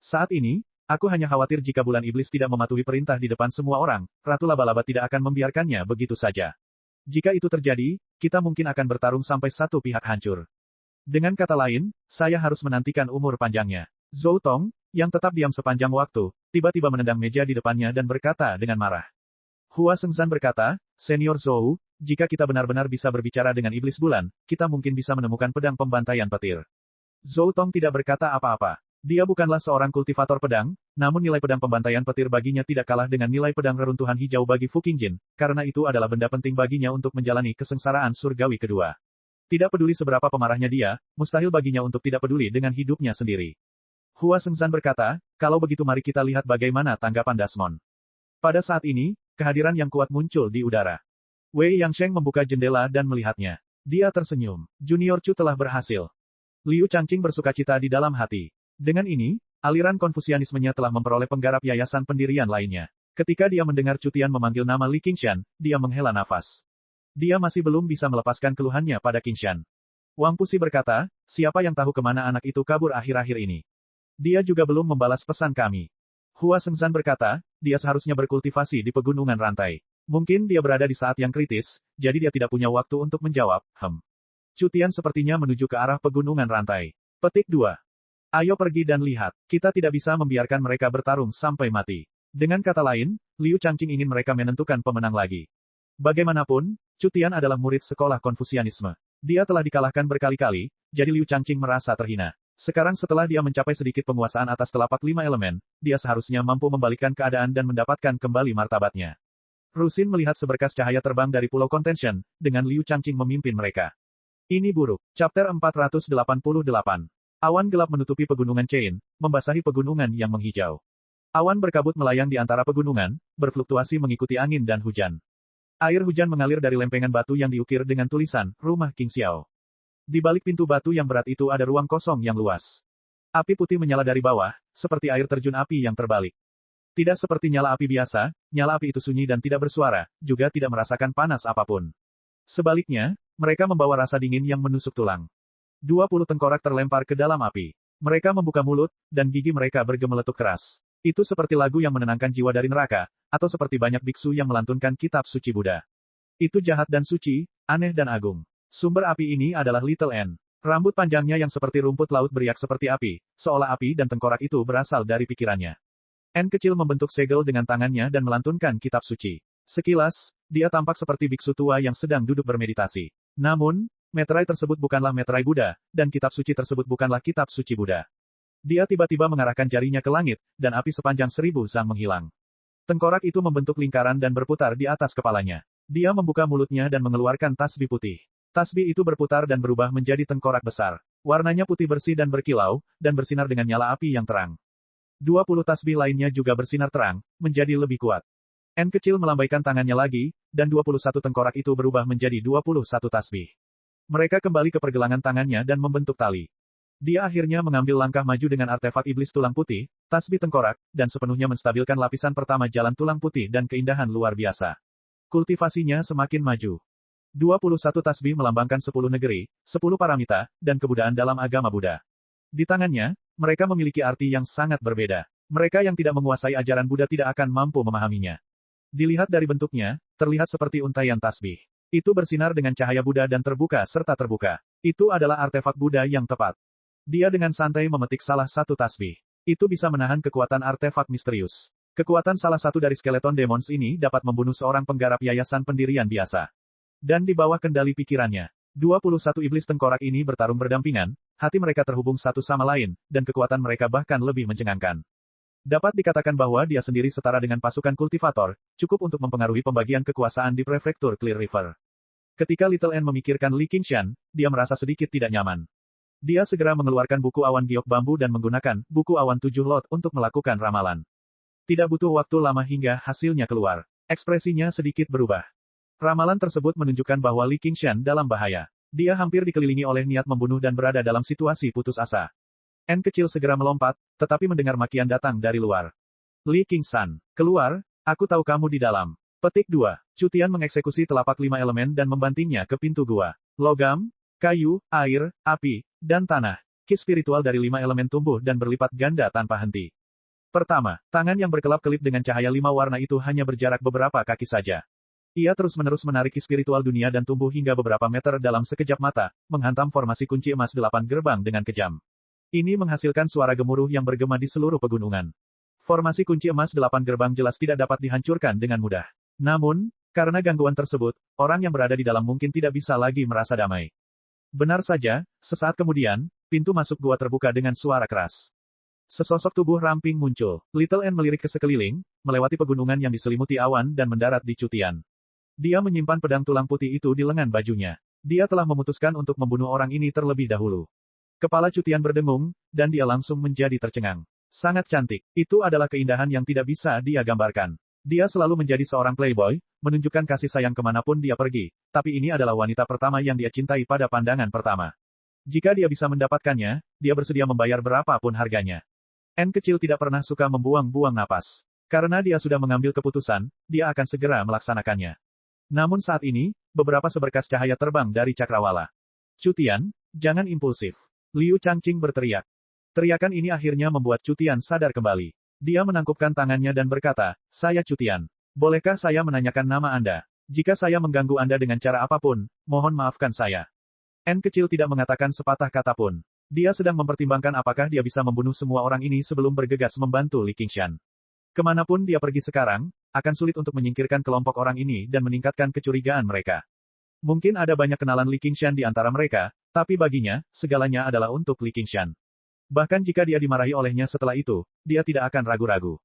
Saat ini, aku hanya khawatir jika bulan iblis tidak mematuhi perintah di depan semua orang, Ratu Laba-Laba tidak akan membiarkannya begitu saja. Jika itu terjadi, kita mungkin akan bertarung sampai satu pihak hancur. Dengan kata lain, saya harus menantikan umur panjangnya. Zhou Tong, yang tetap diam sepanjang waktu, tiba-tiba menendang meja di depannya dan berkata dengan marah. Hua Sengzan berkata, Senior Zhou, jika kita benar-benar bisa berbicara dengan iblis bulan, kita mungkin bisa menemukan pedang pembantaian petir. Zhou Tong tidak berkata apa-apa. Dia bukanlah seorang kultivator pedang, namun nilai pedang pembantaian petir baginya tidak kalah dengan nilai pedang reruntuhan hijau bagi Fu Qingjin, karena itu adalah benda penting baginya untuk menjalani kesengsaraan surgawi kedua. Tidak peduli seberapa pemarahnya dia, mustahil baginya untuk tidak peduli dengan hidupnya sendiri. Hua Sengzan berkata, kalau begitu mari kita lihat bagaimana tanggapan Desmond. Pada saat ini, kehadiran yang kuat muncul di udara. Wei Yangsheng membuka jendela dan melihatnya. Dia tersenyum. Junior Chu telah berhasil. Liu Changqing bersukacita di dalam hati. Dengan ini, aliran konfusianismenya telah memperoleh penggarap yayasan pendirian lainnya. Ketika dia mendengar Chu Tian memanggil nama Li Qingshan, dia menghela nafas. Dia masih belum bisa melepaskan keluhannya pada Qingshan. Wang Pusi berkata, siapa yang tahu kemana anak itu kabur akhir-akhir ini. Dia juga belum membalas pesan kami. Hua Sengzan berkata, dia seharusnya berkultivasi di pegunungan rantai. Mungkin dia berada di saat yang kritis, jadi dia tidak punya waktu untuk menjawab, Chu Tian sepertinya menuju ke arah pegunungan rantai. Petik 2. Ayo pergi dan lihat, kita tidak bisa membiarkan mereka bertarung sampai mati. Dengan kata lain, Liu Changqing ingin mereka menentukan pemenang lagi. Bagaimanapun, Chu Tian adalah murid sekolah Konfusianisme. Dia telah dikalahkan berkali-kali, jadi Liu Changqing merasa terhina. Sekarang setelah dia mencapai sedikit penguasaan atas telapak 5 elemen, dia seharusnya mampu membalikkan keadaan dan mendapatkan kembali martabatnya. Rusin melihat seberkas cahaya terbang dari Pulau Contention, dengan Liu Changqing memimpin mereka. Ini buruk. Chapter 488. Awan gelap menutupi pegunungan Chain, membasahi pegunungan yang menghijau. Awan berkabut melayang di antara pegunungan, berfluktuasi mengikuti angin dan hujan. Air hujan mengalir dari lempengan batu yang diukir dengan tulisan, Rumah King Xiao. Di balik pintu batu yang berat itu ada ruang kosong yang luas. Api putih menyala dari bawah, seperti air terjun api yang terbalik. Tidak seperti nyala api biasa, nyala api itu sunyi dan tidak bersuara, juga tidak merasakan panas apapun. Sebaliknya, mereka membawa rasa dingin yang menusuk tulang. 20 tengkorak terlempar ke dalam api. Mereka membuka mulut, dan gigi mereka bergemeletuk keras. Itu seperti lagu yang menenangkan jiwa dari neraka, atau seperti banyak biksu yang melantunkan kitab suci Buddha. Itu jahat dan suci, aneh dan agung. Sumber api ini adalah Little N. Rambut panjangnya yang seperti rumput laut beriak seperti api, seolah api dan tengkorak itu berasal dari pikirannya. N kecil membentuk segel dengan tangannya dan melantunkan kitab suci. Sekilas, dia tampak seperti biksu tua yang sedang duduk bermeditasi. Namun, meterai tersebut bukanlah meterai Buddha, dan kitab suci tersebut bukanlah kitab suci Buddha. Dia tiba-tiba mengarahkan jarinya ke langit, dan api sepanjang 1000 zang menghilang. Tengkorak itu membentuk lingkaran dan berputar di atas kepalanya. Dia membuka mulutnya dan mengeluarkan tasbih putih. Tasbih itu berputar dan berubah menjadi tengkorak besar. Warnanya putih bersih dan berkilau, dan bersinar dengan nyala api yang terang. 20 tasbih lainnya juga bersinar terang, menjadi lebih kuat. N kecil melambaikan tangannya lagi, dan 21 tengkorak itu berubah menjadi 21 tasbih. Mereka kembali ke pergelangan tangannya dan membentuk tali. Dia akhirnya mengambil langkah maju dengan artefak iblis tulang putih, tasbih tengkorak, dan sepenuhnya menstabilkan lapisan pertama jalan tulang putih dan keindahan luar biasa. Kultivasinya semakin maju. 21 tasbih melambangkan 10 negeri, 10 paramita, dan kebudayaan dalam agama Buddha. Di tangannya, mereka memiliki arti yang sangat berbeda. Mereka yang tidak menguasai ajaran Buddha tidak akan mampu memahaminya. Dilihat dari bentuknya, terlihat seperti untaian tasbih. Itu bersinar dengan cahaya Buddha dan terbuka serta terbuka. Itu adalah artefak Buddha yang tepat. Dia dengan santai memetik salah satu tasbih. Itu bisa menahan kekuatan artefak misterius. Kekuatan salah satu dari skeleton demons ini dapat membunuh seorang penggarap yayasan pendirian biasa. Dan di bawah kendali pikirannya, 21 iblis tengkorak ini bertarung berdampingan, hati mereka terhubung satu sama lain, dan kekuatan mereka bahkan lebih mencengangkan. Dapat dikatakan bahwa dia sendiri setara dengan pasukan kultivator, cukup untuk mempengaruhi pembagian kekuasaan di prefektur Clear River. Ketika Little N memikirkan Li Qingshan, dia merasa sedikit tidak nyaman. Dia segera mengeluarkan buku awan giok bambu dan menggunakan buku awan 7 lot untuk melakukan ramalan. Tidak butuh waktu lama hingga hasilnya keluar. Ekspresinya sedikit berubah. Ramalan tersebut menunjukkan bahwa Li Qingshan dalam bahaya. Dia hampir dikelilingi oleh niat membunuh dan berada dalam situasi putus asa. N kecil segera melompat, tetapi mendengar makian datang dari luar. Li Qingshan, keluar, aku tahu kamu di dalam. Petik 2. Cutian mengeksekusi telapak 5 elemen dan membantingnya ke pintu gua. Logam, kayu, air, api, dan tanah. Ki spiritual dari 5 elemen tumbuh dan berlipat ganda tanpa henti. Pertama, tangan yang berkelap-kelip dengan cahaya 5 warna itu hanya berjarak beberapa kaki saja. Ia terus-menerus menarik ki spiritual dunia dan tumbuh hingga beberapa meter dalam sekejap mata, menghantam formasi kunci emas 8 gerbang dengan kejam. Ini menghasilkan suara gemuruh yang bergema di seluruh pegunungan. Formasi kunci emas 8 gerbang jelas tidak dapat dihancurkan dengan mudah. Namun, karena gangguan tersebut, orang yang berada di dalam mungkin tidak bisa lagi merasa damai. Benar saja, sesaat kemudian, pintu masuk gua terbuka dengan suara keras. Sesosok tubuh ramping muncul. Little N melirik ke sekeliling, melewati pegunungan yang diselimuti awan dan mendarat di Cutian. Dia menyimpan pedang tulang putih itu di lengan bajunya. Dia telah memutuskan untuk membunuh orang ini terlebih dahulu. Kepala Cutian berdengung, dan dia langsung menjadi tercengang. Sangat cantik. Itu adalah keindahan yang tidak bisa dia gambarkan. Dia selalu menjadi seorang playboy, menunjukkan kasih sayang kemanapun dia pergi, tapi ini adalah wanita pertama yang dia cintai pada pandangan pertama. Jika dia bisa mendapatkannya, dia bersedia membayar berapapun harganya. N kecil tidak pernah suka membuang-buang napas. Karena dia sudah mengambil keputusan, dia akan segera melaksanakannya. Namun saat ini, beberapa seberkas cahaya terbang dari cakrawala. Cutian, jangan impulsif. Liu Changqing berteriak. Teriakan ini akhirnya membuat Cutian sadar kembali. Dia menangkupkan tangannya dan berkata, saya Cutian. Bolehkah saya menanyakan nama Anda? Jika saya mengganggu Anda dengan cara apapun, mohon maafkan saya. N kecil tidak mengatakan sepatah kata pun. Dia sedang mempertimbangkan apakah dia bisa membunuh semua orang ini sebelum bergegas membantu Li Qingshan. Kemanapun dia pergi sekarang, akan sulit untuk menyingkirkan kelompok orang ini dan meningkatkan kecurigaan mereka. Mungkin ada banyak kenalan Li Qingshan di antara mereka, tapi baginya, segalanya adalah untuk Li Qingshan. Bahkan jika dia dimarahi olehnya setelah itu, dia tidak akan ragu-ragu.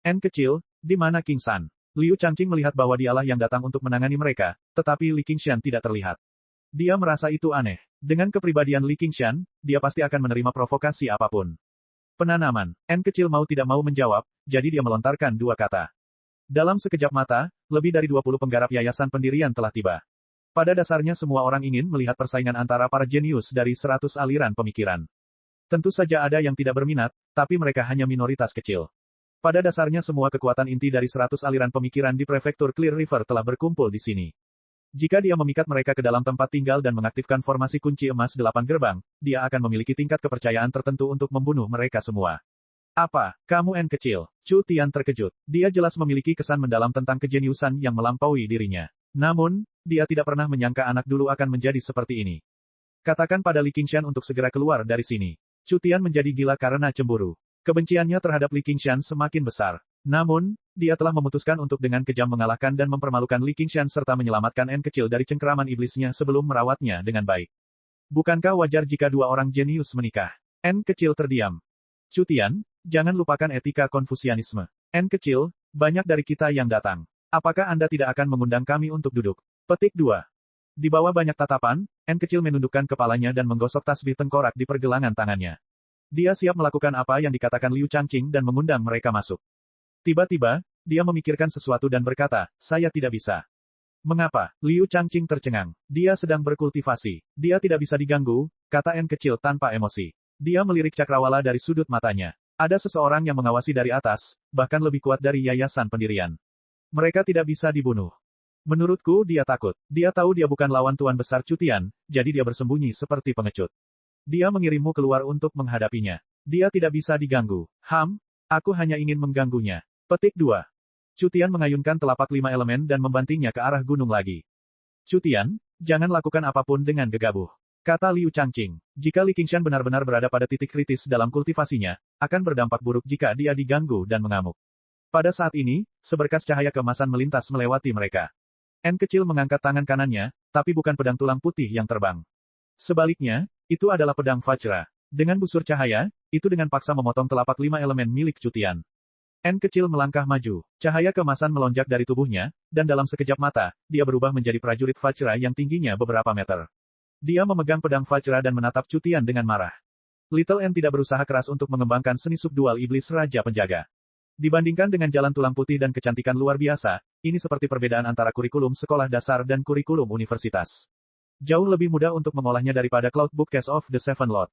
N kecil, di mana Qingshan? Liu Changqing melihat bahwa dialah yang datang untuk menangani mereka, tetapi Li Qingshan tidak terlihat. Dia merasa itu aneh. Dengan kepribadian Li Qingshan, dia pasti akan menerima provokasi apapun. Penanaman. N kecil mau tidak mau menjawab, jadi dia melontarkan 2 kata. Dalam sekejap mata, lebih dari 20 penggarap yayasan pendirian telah tiba. Pada dasarnya semua orang ingin melihat persaingan antara para jenius dari 100 aliran pemikiran. Tentu saja ada yang tidak berminat, tapi mereka hanya minoritas kecil. Pada dasarnya semua kekuatan inti dari 100 aliran pemikiran di prefektur Clear River telah berkumpul di sini. Jika dia memikat mereka ke dalam tempat tinggal dan mengaktifkan formasi kunci emas 8 gerbang, dia akan memiliki tingkat kepercayaan tertentu untuk membunuh mereka semua. Apa, kamu N kecil? Cutian terkejut. Dia jelas memiliki kesan mendalam tentang kejeniusan yang melampaui dirinya. Namun, dia tidak pernah menyangka anak dulu akan menjadi seperti ini. Katakan pada Li Qingshan untuk segera keluar dari sini. Cutian menjadi gila karena cemburu. Kebenciannya terhadap Li Qingshan semakin besar. Namun, dia telah memutuskan untuk dengan kejam mengalahkan dan mempermalukan Li Qingshan serta menyelamatkan N kecil dari cengkeraman iblisnya sebelum merawatnya dengan baik. Bukankah wajar jika 2 orang jenius menikah? N kecil terdiam. Cutian, jangan lupakan etika Konfusianisme. N kecil, banyak dari kita yang datang. Apakah Anda tidak akan mengundang kami untuk duduk? Petik 2. Di bawah banyak tatapan, N kecil menundukkan kepalanya dan menggosok tasbih tengkorak di pergelangan tangannya. Dia siap melakukan apa yang dikatakan Liu Changqing dan mengundang mereka masuk. Tiba-tiba, dia memikirkan sesuatu dan berkata, saya tidak bisa. Mengapa? Liu Changqing tercengang. Dia sedang berkultivasi. Dia tidak bisa diganggu, kata N kecil tanpa emosi. Dia melirik cakrawala dari sudut matanya. Ada seseorang yang mengawasi dari atas, bahkan lebih kuat dari yayasan pendirian. Mereka tidak bisa dibunuh. Menurutku dia takut. Dia tahu dia bukan lawan Tuan Besar Cutian, jadi dia bersembunyi seperti pengecut. Dia mengirimmu keluar untuk menghadapinya. Dia tidak bisa diganggu. Aku hanya ingin mengganggunya. Petik 2. Cutian mengayunkan telapak 5 elemen dan membantingnya ke arah gunung lagi. Cutian, jangan lakukan apapun dengan gegabah. Kata Liu Changqing. Jika Li Qingshan benar-benar berada pada titik kritis dalam kultivasinya, akan berdampak buruk jika dia diganggu dan mengamuk. Pada saat ini, seberkas cahaya keemasan melintas melewati mereka. N kecil mengangkat tangan kanannya, tapi bukan pedang tulang putih yang terbang. Sebaliknya, itu adalah pedang Vajra. Dengan busur cahaya, itu dengan paksa memotong telapak 5 elemen milik Cutian. N kecil melangkah maju. Cahaya keemasan melonjak dari tubuhnya, dan dalam sekejap mata, dia berubah menjadi prajurit Vajra yang tingginya beberapa meter. Dia memegang pedang Vajra dan menatap Chu Tian dengan marah. Little N tidak berusaha keras untuk mengembangkan seni subdual iblis Raja Penjaga. Dibandingkan dengan jalan tulang putih dan kecantikan luar biasa, ini seperti perbedaan antara kurikulum sekolah dasar dan kurikulum universitas. Jauh lebih mudah untuk mengolahnya daripada Cloud Bookcase of the Seven Lord.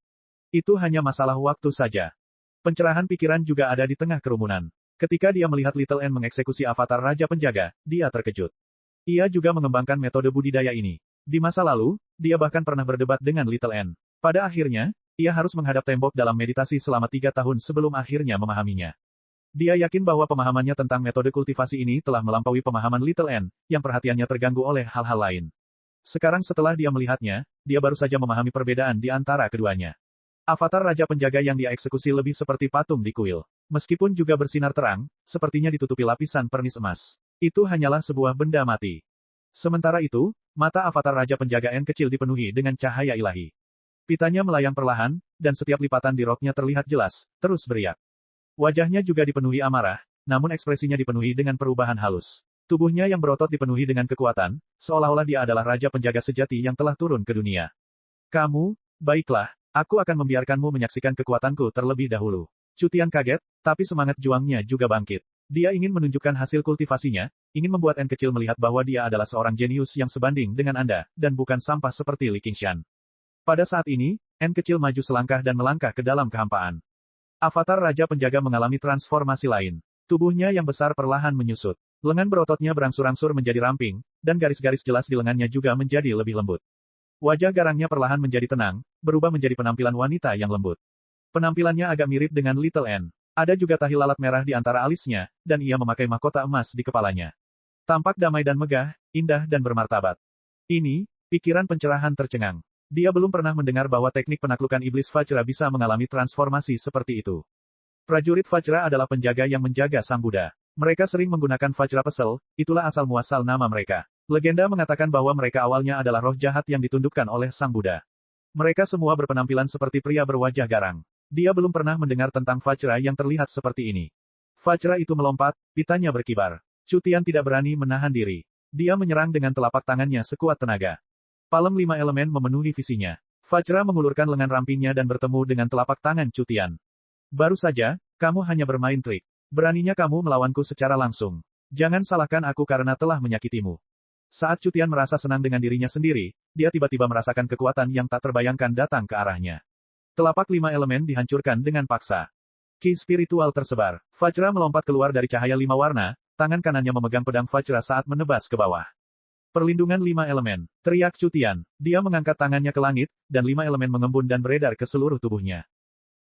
Itu hanya masalah waktu saja. Pencerahan pikiran juga ada di tengah kerumunan. Ketika dia melihat Little N mengeksekusi avatar Raja Penjaga, dia terkejut. Ia juga mengembangkan metode budidaya ini. Di masa lalu, dia bahkan pernah berdebat dengan Little N. Pada akhirnya, ia harus menghadap tembok dalam meditasi selama 3 tahun sebelum akhirnya memahaminya. Dia yakin bahwa pemahamannya tentang metode kultivasi ini telah melampaui pemahaman Little N, yang perhatiannya terganggu oleh hal-hal lain. Sekarang setelah dia melihatnya, dia baru saja memahami perbedaan di antara keduanya. Avatar Raja Penjaga yang dia eksekusi lebih seperti patung di kuil. Meskipun juga bersinar terang, sepertinya ditutupi lapisan pernis emas. Itu hanyalah sebuah benda mati. Sementara itu, mata avatar Raja Penjaga N kecil dipenuhi dengan cahaya ilahi. Pitanya melayang perlahan, dan setiap lipatan di roknya terlihat jelas, terus beriak. Wajahnya juga dipenuhi amarah, namun ekspresinya dipenuhi dengan perubahan halus. Tubuhnya yang berotot dipenuhi dengan kekuatan, seolah-olah dia adalah Raja Penjaga sejati yang telah turun ke dunia. Kamu, baiklah, aku akan membiarkanmu menyaksikan kekuatanku terlebih dahulu. Chu Tian kaget, tapi semangat juangnya juga bangkit. Dia ingin menunjukkan hasil kultivasinya, ingin membuat N kecil melihat bahwa dia adalah seorang jenius yang sebanding dengan Anda, dan bukan sampah seperti Li Qingshan. Pada saat ini, N kecil maju selangkah dan melangkah ke dalam kehampaan. Avatar Raja Penjaga mengalami transformasi lain. Tubuhnya yang besar perlahan menyusut. Lengan berototnya berangsur-angsur menjadi ramping, dan garis-garis jelas di lengannya juga menjadi lebih lembut. Wajah garangnya perlahan menjadi tenang, berubah menjadi penampilan wanita yang lembut. Penampilannya agak mirip dengan Little N. Ada juga tahi lalat merah di antara alisnya, dan ia memakai mahkota emas di kepalanya. Tampak damai dan megah, indah dan bermartabat. Ini, pikiran pencerahan tercengang. Dia belum pernah mendengar bahwa teknik penaklukan iblis Vajra bisa mengalami transformasi seperti itu. Prajurit Vajra adalah penjaga yang menjaga Sang Buddha. Mereka sering menggunakan Vajra Pesel, itulah asal-muasal nama mereka. Legenda mengatakan bahwa mereka awalnya adalah roh jahat yang ditundukkan oleh Sang Buddha. Mereka semua berpenampilan seperti pria berwajah garang. Dia belum pernah mendengar tentang Vajra yang terlihat seperti ini. Vajra itu melompat, pitanya berkibar. Chu Tian tidak berani menahan diri. Dia menyerang dengan telapak tangannya sekuat tenaga. Palem 5 elemen memenuhi visinya. Vajra mengulurkan lengan rampingnya dan bertemu dengan telapak tangan Chu Tian. Baru saja, kamu hanya bermain trik. Beraninya kamu melawanku secara langsung. Jangan salahkan aku karena telah menyakitimu. Saat Chu Tian merasa senang dengan dirinya sendiri, dia tiba-tiba merasakan kekuatan yang tak terbayangkan datang ke arahnya. Telapak 5 elemen dihancurkan dengan paksa. Ki spiritual tersebar. Vajra melompat keluar dari cahaya 5 warna, tangan kanannya memegang pedang Vajra saat menebas ke bawah. Perlindungan 5 elemen. Teriak Chu Tian. Dia mengangkat tangannya ke langit, dan 5 elemen mengembun dan beredar ke seluruh tubuhnya.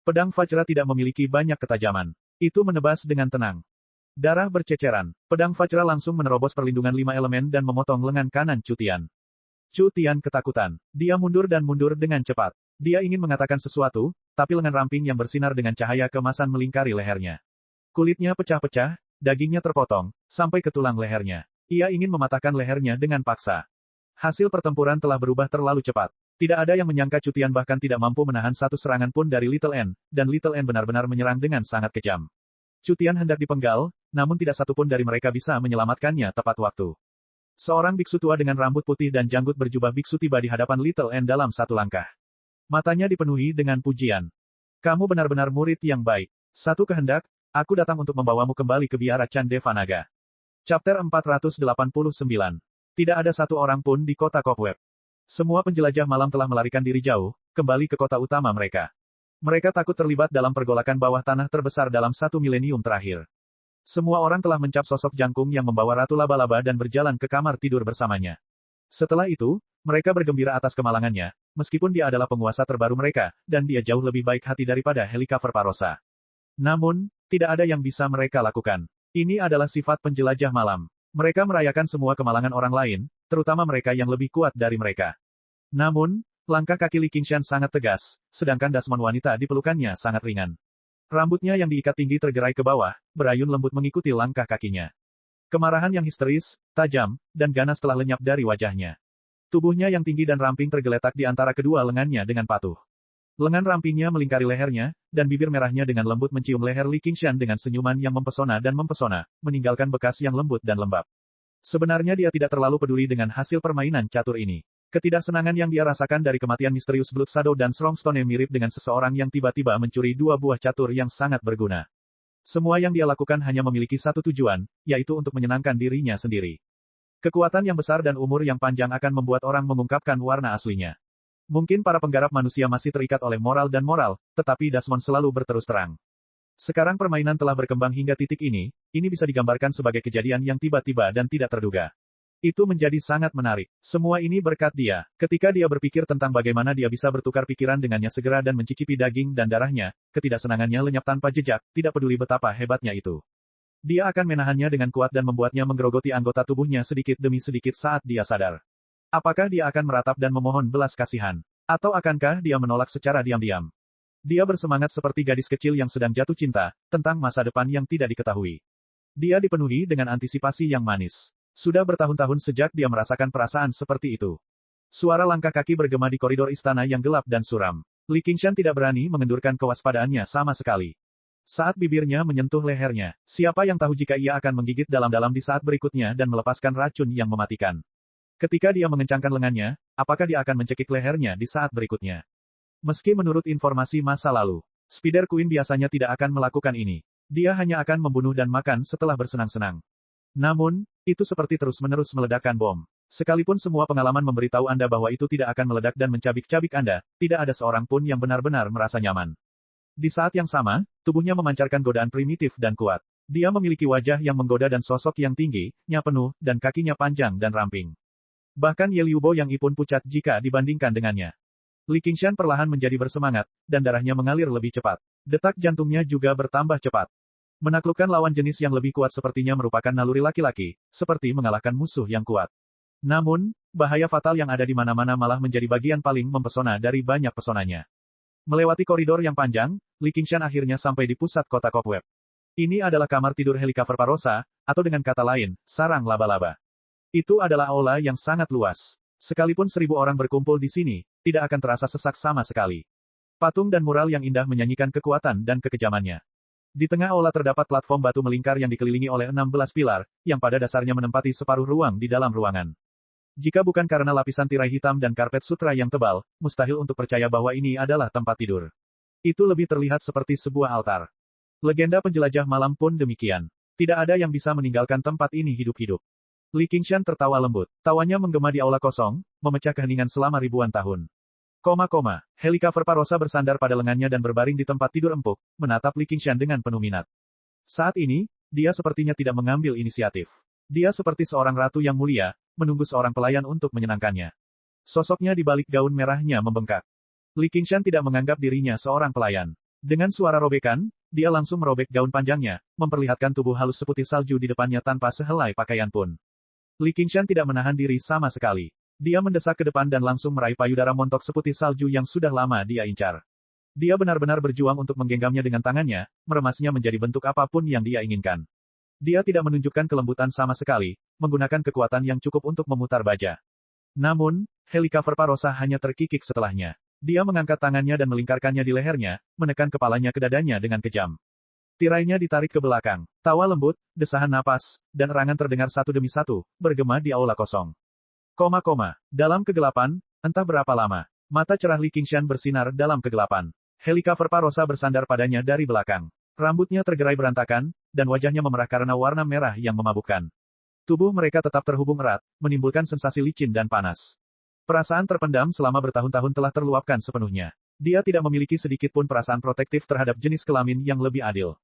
Pedang Vajra tidak memiliki banyak ketajaman. Itu menebas dengan tenang. Darah berceceran. Pedang Vajra langsung menerobos perlindungan 5 elemen dan memotong lengan kanan Chu Tian. Chu Tian ketakutan. Dia mundur dan mundur dengan cepat. Dia ingin mengatakan sesuatu, tapi lengan ramping yang bersinar dengan cahaya kemasan melingkari lehernya. Kulitnya pecah-pecah, dagingnya terpotong, sampai ke tulang lehernya. Ia ingin mematahkan lehernya dengan paksa. Hasil pertempuran telah berubah terlalu cepat. Tidak ada yang menyangka Chu Tian bahkan tidak mampu menahan satu serangan pun dari Little N, dan Little N benar-benar menyerang dengan sangat kejam. Chu Tian hendak dipenggal, namun tidak satupun dari mereka bisa menyelamatkannya tepat waktu. Seorang biksu tua dengan rambut putih dan janggut berjubah biksu tiba di hadapan Little N dalam satu langkah. Matanya dipenuhi dengan pujian. Kamu benar-benar murid yang baik. Satu kehendak, aku datang untuk membawamu kembali ke biara Candevanaga. Chapter 489. Tidak ada satu orang pun di kota Cobweb. Semua penjelajah malam telah melarikan diri jauh, kembali ke kota utama mereka. Mereka takut terlibat dalam pergolakan bawah tanah terbesar dalam 1 milenium terakhir. Semua orang telah mencap sosok jangkung yang membawa Ratu Laba-Laba dan berjalan ke kamar tidur bersamanya. Setelah itu, mereka bergembira atas kemalangannya, meskipun dia adalah penguasa terbaru mereka, dan dia jauh lebih baik hati daripada Helikaver Parosa. Namun, tidak ada yang bisa mereka lakukan. Ini adalah sifat penjelajah malam. Mereka merayakan semua kemalangan orang lain, terutama mereka yang lebih kuat dari mereka. Namun, langkah kaki Li Qingshan sangat tegas, sedangkan dasmon wanita di pelukannya sangat ringan. Rambutnya yang diikat tinggi tergerai ke bawah, berayun lembut mengikuti langkah kakinya. Kemarahan yang histeris, tajam, dan ganas telah lenyap dari wajahnya. Tubuhnya yang tinggi dan ramping tergeletak di antara kedua lengannya dengan patuh. Lengan rampingnya melingkari lehernya, dan bibir merahnya dengan lembut mencium leher Li Qingshan dengan senyuman yang mempesona dan mempesona, meninggalkan bekas yang lembut dan lembab. Sebenarnya dia tidak terlalu peduli dengan hasil permainan catur ini. Ketidaksenangan yang dia rasakan dari kematian misterius Blood Shadow dan Strongstone mirip dengan seseorang yang tiba-tiba mencuri dua buah catur yang sangat berguna. Semua yang dia lakukan hanya memiliki satu tujuan, yaitu untuk menyenangkan dirinya sendiri. Kekuatan yang besar dan umur yang panjang akan membuat orang mengungkapkan warna aslinya. Mungkin para penggarap manusia masih terikat oleh moral, tetapi Desmond selalu berterus terang. Sekarang permainan telah berkembang hingga titik ini bisa digambarkan sebagai kejadian yang tiba-tiba dan tidak terduga. Itu menjadi sangat menarik. Semua ini berkat dia. Ketika dia berpikir tentang bagaimana dia bisa bertukar pikiran dengannya segera dan mencicipi daging dan darahnya, ketidaksenangannya lenyap tanpa jejak, tidak peduli betapa hebatnya itu. Dia akan menahannya dengan kuat dan membuatnya menggerogoti anggota tubuhnya sedikit demi sedikit saat dia sadar. Apakah dia akan meratap dan memohon belas kasihan? Atau akankah dia menolak secara diam-diam? Dia bersemangat seperti gadis kecil yang sedang jatuh cinta, tentang masa depan yang tidak diketahui. Dia dipenuhi dengan antisipasi yang manis. Sudah bertahun-tahun sejak dia merasakan perasaan seperti itu. Suara langkah kaki bergema di koridor istana yang gelap dan suram. Li Qingshan tidak berani mengendurkan kewaspadaannya sama sekali. Saat bibirnya menyentuh lehernya, siapa yang tahu jika ia akan menggigit dalam-dalam di saat berikutnya dan melepaskan racun yang mematikan. Ketika dia mengencangkan lengannya, apakah dia akan mencekik lehernya di saat berikutnya? Meski menurut informasi masa lalu, Spider Queen biasanya tidak akan melakukan ini. Dia hanya akan membunuh dan makan setelah bersenang-senang. Namun, itu seperti terus-menerus meledakkan bom. Sekalipun semua pengalaman memberitahu Anda bahwa itu tidak akan meledak dan mencabik-cabik Anda, tidak ada seorang pun yang benar-benar merasa nyaman. Di saat yang sama, tubuhnya memancarkan godaan primitif dan kuat. Dia memiliki wajah yang menggoda dan sosok yang tinggi, nya penuh, dan kakinya panjang dan ramping. Bahkan Ye Liubo yang pun pucat jika dibandingkan dengannya. Li Qingshan perlahan menjadi bersemangat, dan darahnya mengalir lebih cepat. Detak jantungnya juga bertambah cepat. Menaklukkan lawan jenis yang lebih kuat sepertinya merupakan naluri laki-laki, seperti mengalahkan musuh yang kuat. Namun, bahaya fatal yang ada di mana-mana malah menjadi bagian paling mempesona dari banyak pesonanya. Melewati koridor yang panjang, Li Qingshan akhirnya sampai di pusat kota Cobweb. Ini adalah kamar tidur Helicover Parosa, atau dengan kata lain, sarang laba-laba. Itu adalah aula yang sangat luas. Sekalipun 1000 orang berkumpul di sini, tidak akan terasa sesak sama sekali. Patung dan mural yang indah menyanyikan kekuatan dan kekejamannya. Di tengah aula terdapat platform batu melingkar yang dikelilingi oleh 16 pilar, yang pada dasarnya menempati separuh ruang di dalam ruangan. Jika bukan karena lapisan tirai hitam dan karpet sutra yang tebal, mustahil untuk percaya bahwa ini adalah tempat tidur. Itu lebih terlihat seperti sebuah altar. Legenda penjelajah malam pun demikian. Tidak ada yang bisa meninggalkan tempat ini hidup-hidup. Li Qingshan tertawa lembut. Tawanya menggema di aula kosong, memecah keheningan selama ribuan tahun. Helicover Parosa bersandar pada lengannya dan berbaring di tempat tidur empuk, menatap Li Qingshan dengan penuh minat. Saat ini, dia sepertinya tidak mengambil inisiatif. Dia seperti seorang ratu yang mulia, menunggu seorang pelayan untuk menyenangkannya. Sosoknya di balik gaun merahnya membengkak. Li Qingshan tidak menganggap dirinya seorang pelayan. Dengan suara robekan, dia langsung merobek gaun panjangnya, memperlihatkan tubuh halus seputih salju di depannya tanpa sehelai pakaian pun. Li Qingshan tidak menahan diri sama sekali. Dia mendesak ke depan dan langsung meraih payudara montok seputih salju yang sudah lama dia incar. Dia benar-benar berjuang untuk menggenggamnya dengan tangannya, meremasnya menjadi bentuk apapun yang dia inginkan. Dia tidak menunjukkan kelembutan sama sekali, menggunakan kekuatan yang cukup untuk memutar baja. Namun, Helicover Parosa hanya terkikik setelahnya. Dia mengangkat tangannya dan melingkarkannya di lehernya, menekan kepalanya ke dadanya dengan kejam. Tirainya ditarik ke belakang. Tawa lembut, desahan napas, dan erangan terdengar satu demi satu, bergema di aula kosong. Dalam kegelapan, entah berapa lama, mata cerah Li Qingshan bersinar dalam kegelapan. Helicover Parosa bersandar padanya dari belakang. Rambutnya tergerai berantakan, dan wajahnya memerah karena warna merah yang memabukkan. Tubuh mereka tetap terhubung erat, menimbulkan sensasi licin dan panas. Perasaan terpendam selama bertahun-tahun telah terluapkan sepenuhnya. Dia tidak memiliki sedikit pun perasaan protektif terhadap jenis kelamin yang lebih adil.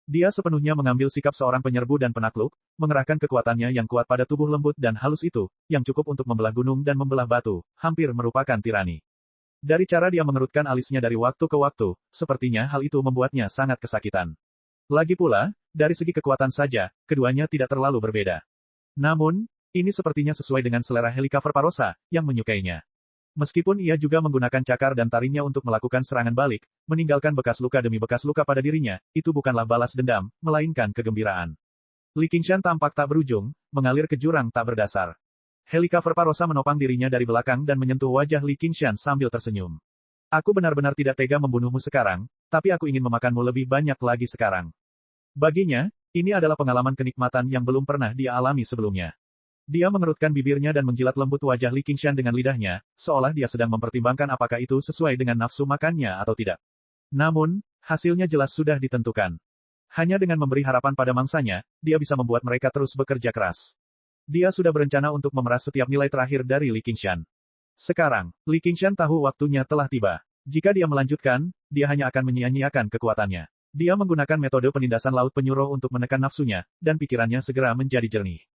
Dia sepenuhnya mengambil sikap seorang penyerbu dan penakluk, mengerahkan kekuatannya yang kuat pada tubuh lembut dan halus itu, yang cukup untuk membelah gunung dan membelah batu, hampir merupakan tirani. Dari cara dia mengerutkan alisnya dari waktu ke waktu, sepertinya hal itu membuatnya sangat kesakitan. Lagi pula, dari segi kekuatan saja, keduanya tidak terlalu berbeda. Namun, ini sepertinya sesuai dengan selera Helicover Parosa, yang menyukainya. Meskipun ia juga menggunakan cakar dan taringnya untuk melakukan serangan balik, meninggalkan bekas luka demi bekas luka pada dirinya, itu bukanlah balas dendam, melainkan kegembiraan. Li Qingshan tampak tak berujung, mengalir ke jurang tak berdasar. Helicover Parosa menopang dirinya dari belakang dan menyentuh wajah Li Qingshan sambil tersenyum. Aku benar-benar tidak tega membunuhmu sekarang, tapi aku ingin memakanmu lebih banyak lagi sekarang. Baginya, ini adalah pengalaman kenikmatan yang belum pernah dia alami sebelumnya. Dia mengerutkan bibirnya dan menjilat lembut wajah Li Qingshan dengan lidahnya, seolah dia sedang mempertimbangkan apakah itu sesuai dengan nafsu makannya atau tidak. Namun, hasilnya jelas sudah ditentukan. Hanya dengan memberi harapan pada mangsanya, dia bisa membuat mereka terus bekerja keras. Dia sudah berencana untuk memeras setiap nilai terakhir dari Li Qingshan. Sekarang, Li Qingshan tahu waktunya telah tiba. Jika dia melanjutkan, dia hanya akan menyia-nyiakan kekuatannya. Dia menggunakan metode penindasan laut penyuruh untuk menekan nafsunya, dan pikirannya segera menjadi jernih.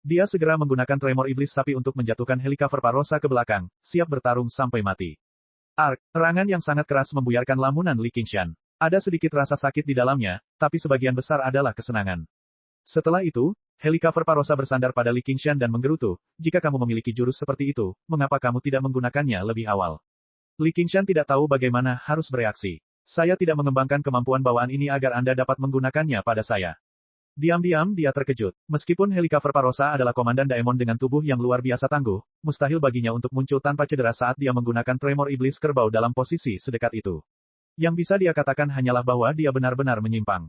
Dia segera menggunakan tremor iblis sapi untuk menjatuhkan Helicover Parosa ke belakang, siap bertarung sampai mati. Serangan yang sangat keras membuyarkan lamunan Li Qingshan. Ada sedikit rasa sakit di dalamnya, tapi sebagian besar adalah kesenangan. Setelah itu, Helicover Parosa bersandar pada Li Qingshan dan menggerutu, jika kamu memiliki jurus seperti itu, mengapa kamu tidak menggunakannya lebih awal? Li Qingshan tidak tahu bagaimana harus bereaksi. Saya tidak mengembangkan kemampuan bawaan ini agar Anda dapat menggunakannya pada saya. Diam-diam dia terkejut. Meskipun Helicover Parosa adalah komandan Daemon dengan tubuh yang luar biasa tangguh, mustahil baginya untuk muncul tanpa cedera saat dia menggunakan tremor iblis kerbau dalam posisi sedekat itu. Yang bisa dia katakan hanyalah bahwa dia benar-benar menyimpang.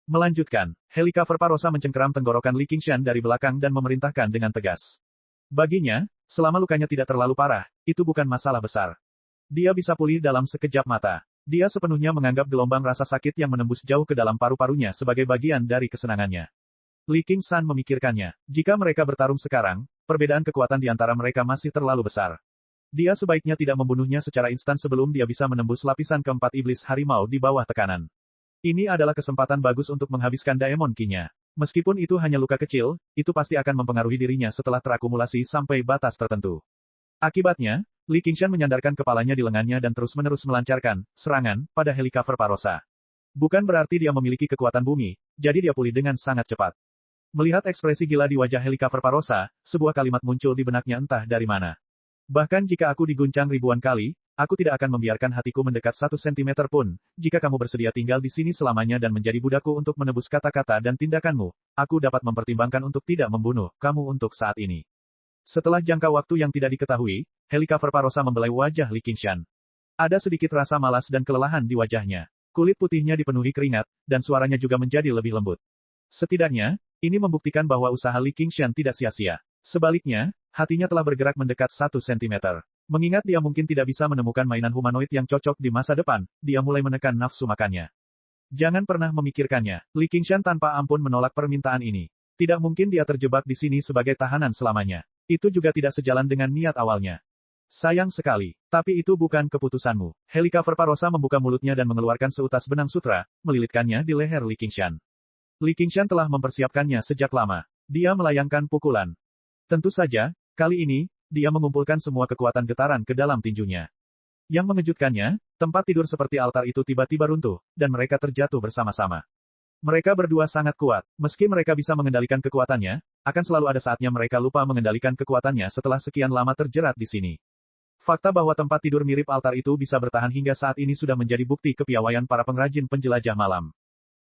Melanjutkan, Helicover Parosa mencengkeram tenggorokan Li Qingshan dari belakang dan memerintahkan dengan tegas. Baginya, selama lukanya tidak terlalu parah, itu bukan masalah besar. Dia bisa pulih dalam sekejap mata. Dia sepenuhnya menganggap gelombang rasa sakit yang menembus jauh ke dalam paru-parunya sebagai bagian dari kesenangannya. Li Qingshan memikirkannya. Jika mereka bertarung sekarang, perbedaan kekuatan di antara mereka masih terlalu besar. Dia sebaiknya tidak membunuhnya secara instan sebelum dia bisa menembus lapisan keempat iblis harimau di bawah tekanan. Ini adalah kesempatan bagus untuk menghabiskan Daemon Ki-nya. Meskipun itu hanya luka kecil, itu pasti akan mempengaruhi dirinya setelah terakumulasi sampai batas tertentu. Akibatnya, Li Qingshan menyandarkan kepalanya di lengannya dan terus-menerus melancarkan serangan pada Helicover Parosa. Bukan berarti dia memiliki kekuatan bumi, jadi dia pulih dengan sangat cepat. Melihat ekspresi gila di wajah Helicover Parosa, sebuah kalimat muncul di benaknya entah dari mana. Bahkan jika aku diguncang ribuan kali, aku tidak akan membiarkan hatiku mendekat 1 sentimeter pun. Jika kamu bersedia tinggal di sini selamanya dan menjadi budakku untuk menebus kata-kata dan tindakanmu, aku dapat mempertimbangkan untuk tidak membunuh kamu untuk saat ini. Setelah jangka waktu yang tidak diketahui, Helicover Parosa membelai wajah Li Qingshan. Ada sedikit rasa malas dan kelelahan di wajahnya. Kulit putihnya dipenuhi keringat, dan suaranya juga menjadi lebih lembut. Setidaknya, ini membuktikan bahwa usaha Li Qingshan tidak sia-sia. Sebaliknya, hatinya telah bergerak mendekat 1 sentimeter. Mengingat dia mungkin tidak bisa menemukan mainan humanoid yang cocok di masa depan, dia mulai menekan nafsu makannya. Jangan pernah memikirkannya. Li Qingshan tanpa ampun menolak permintaan ini. Tidak mungkin dia terjebak di sini sebagai tahanan selamanya. Itu juga tidak sejalan dengan niat awalnya. Sayang sekali. Tapi itu bukan keputusanmu. Helicover Parosa membuka mulutnya dan mengeluarkan seutas benang sutra, melilitkannya di leher Li Qingshan. Li Qingshan telah mempersiapkannya sejak lama. Dia melayangkan pukulan. Tentu saja, kali ini, dia mengumpulkan semua kekuatan getaran ke dalam tinjunya. Yang mengejutkannya, tempat tidur seperti altar itu tiba-tiba runtuh, dan mereka terjatuh bersama-sama. Mereka berdua sangat kuat. Meski mereka bisa mengendalikan kekuatannya, akan selalu ada saatnya mereka lupa mengendalikan kekuatannya setelah sekian lama terjerat di sini. Fakta bahwa tempat tidur mirip altar itu bisa bertahan hingga saat ini sudah menjadi bukti kepiawaian para pengrajin penjelajah malam.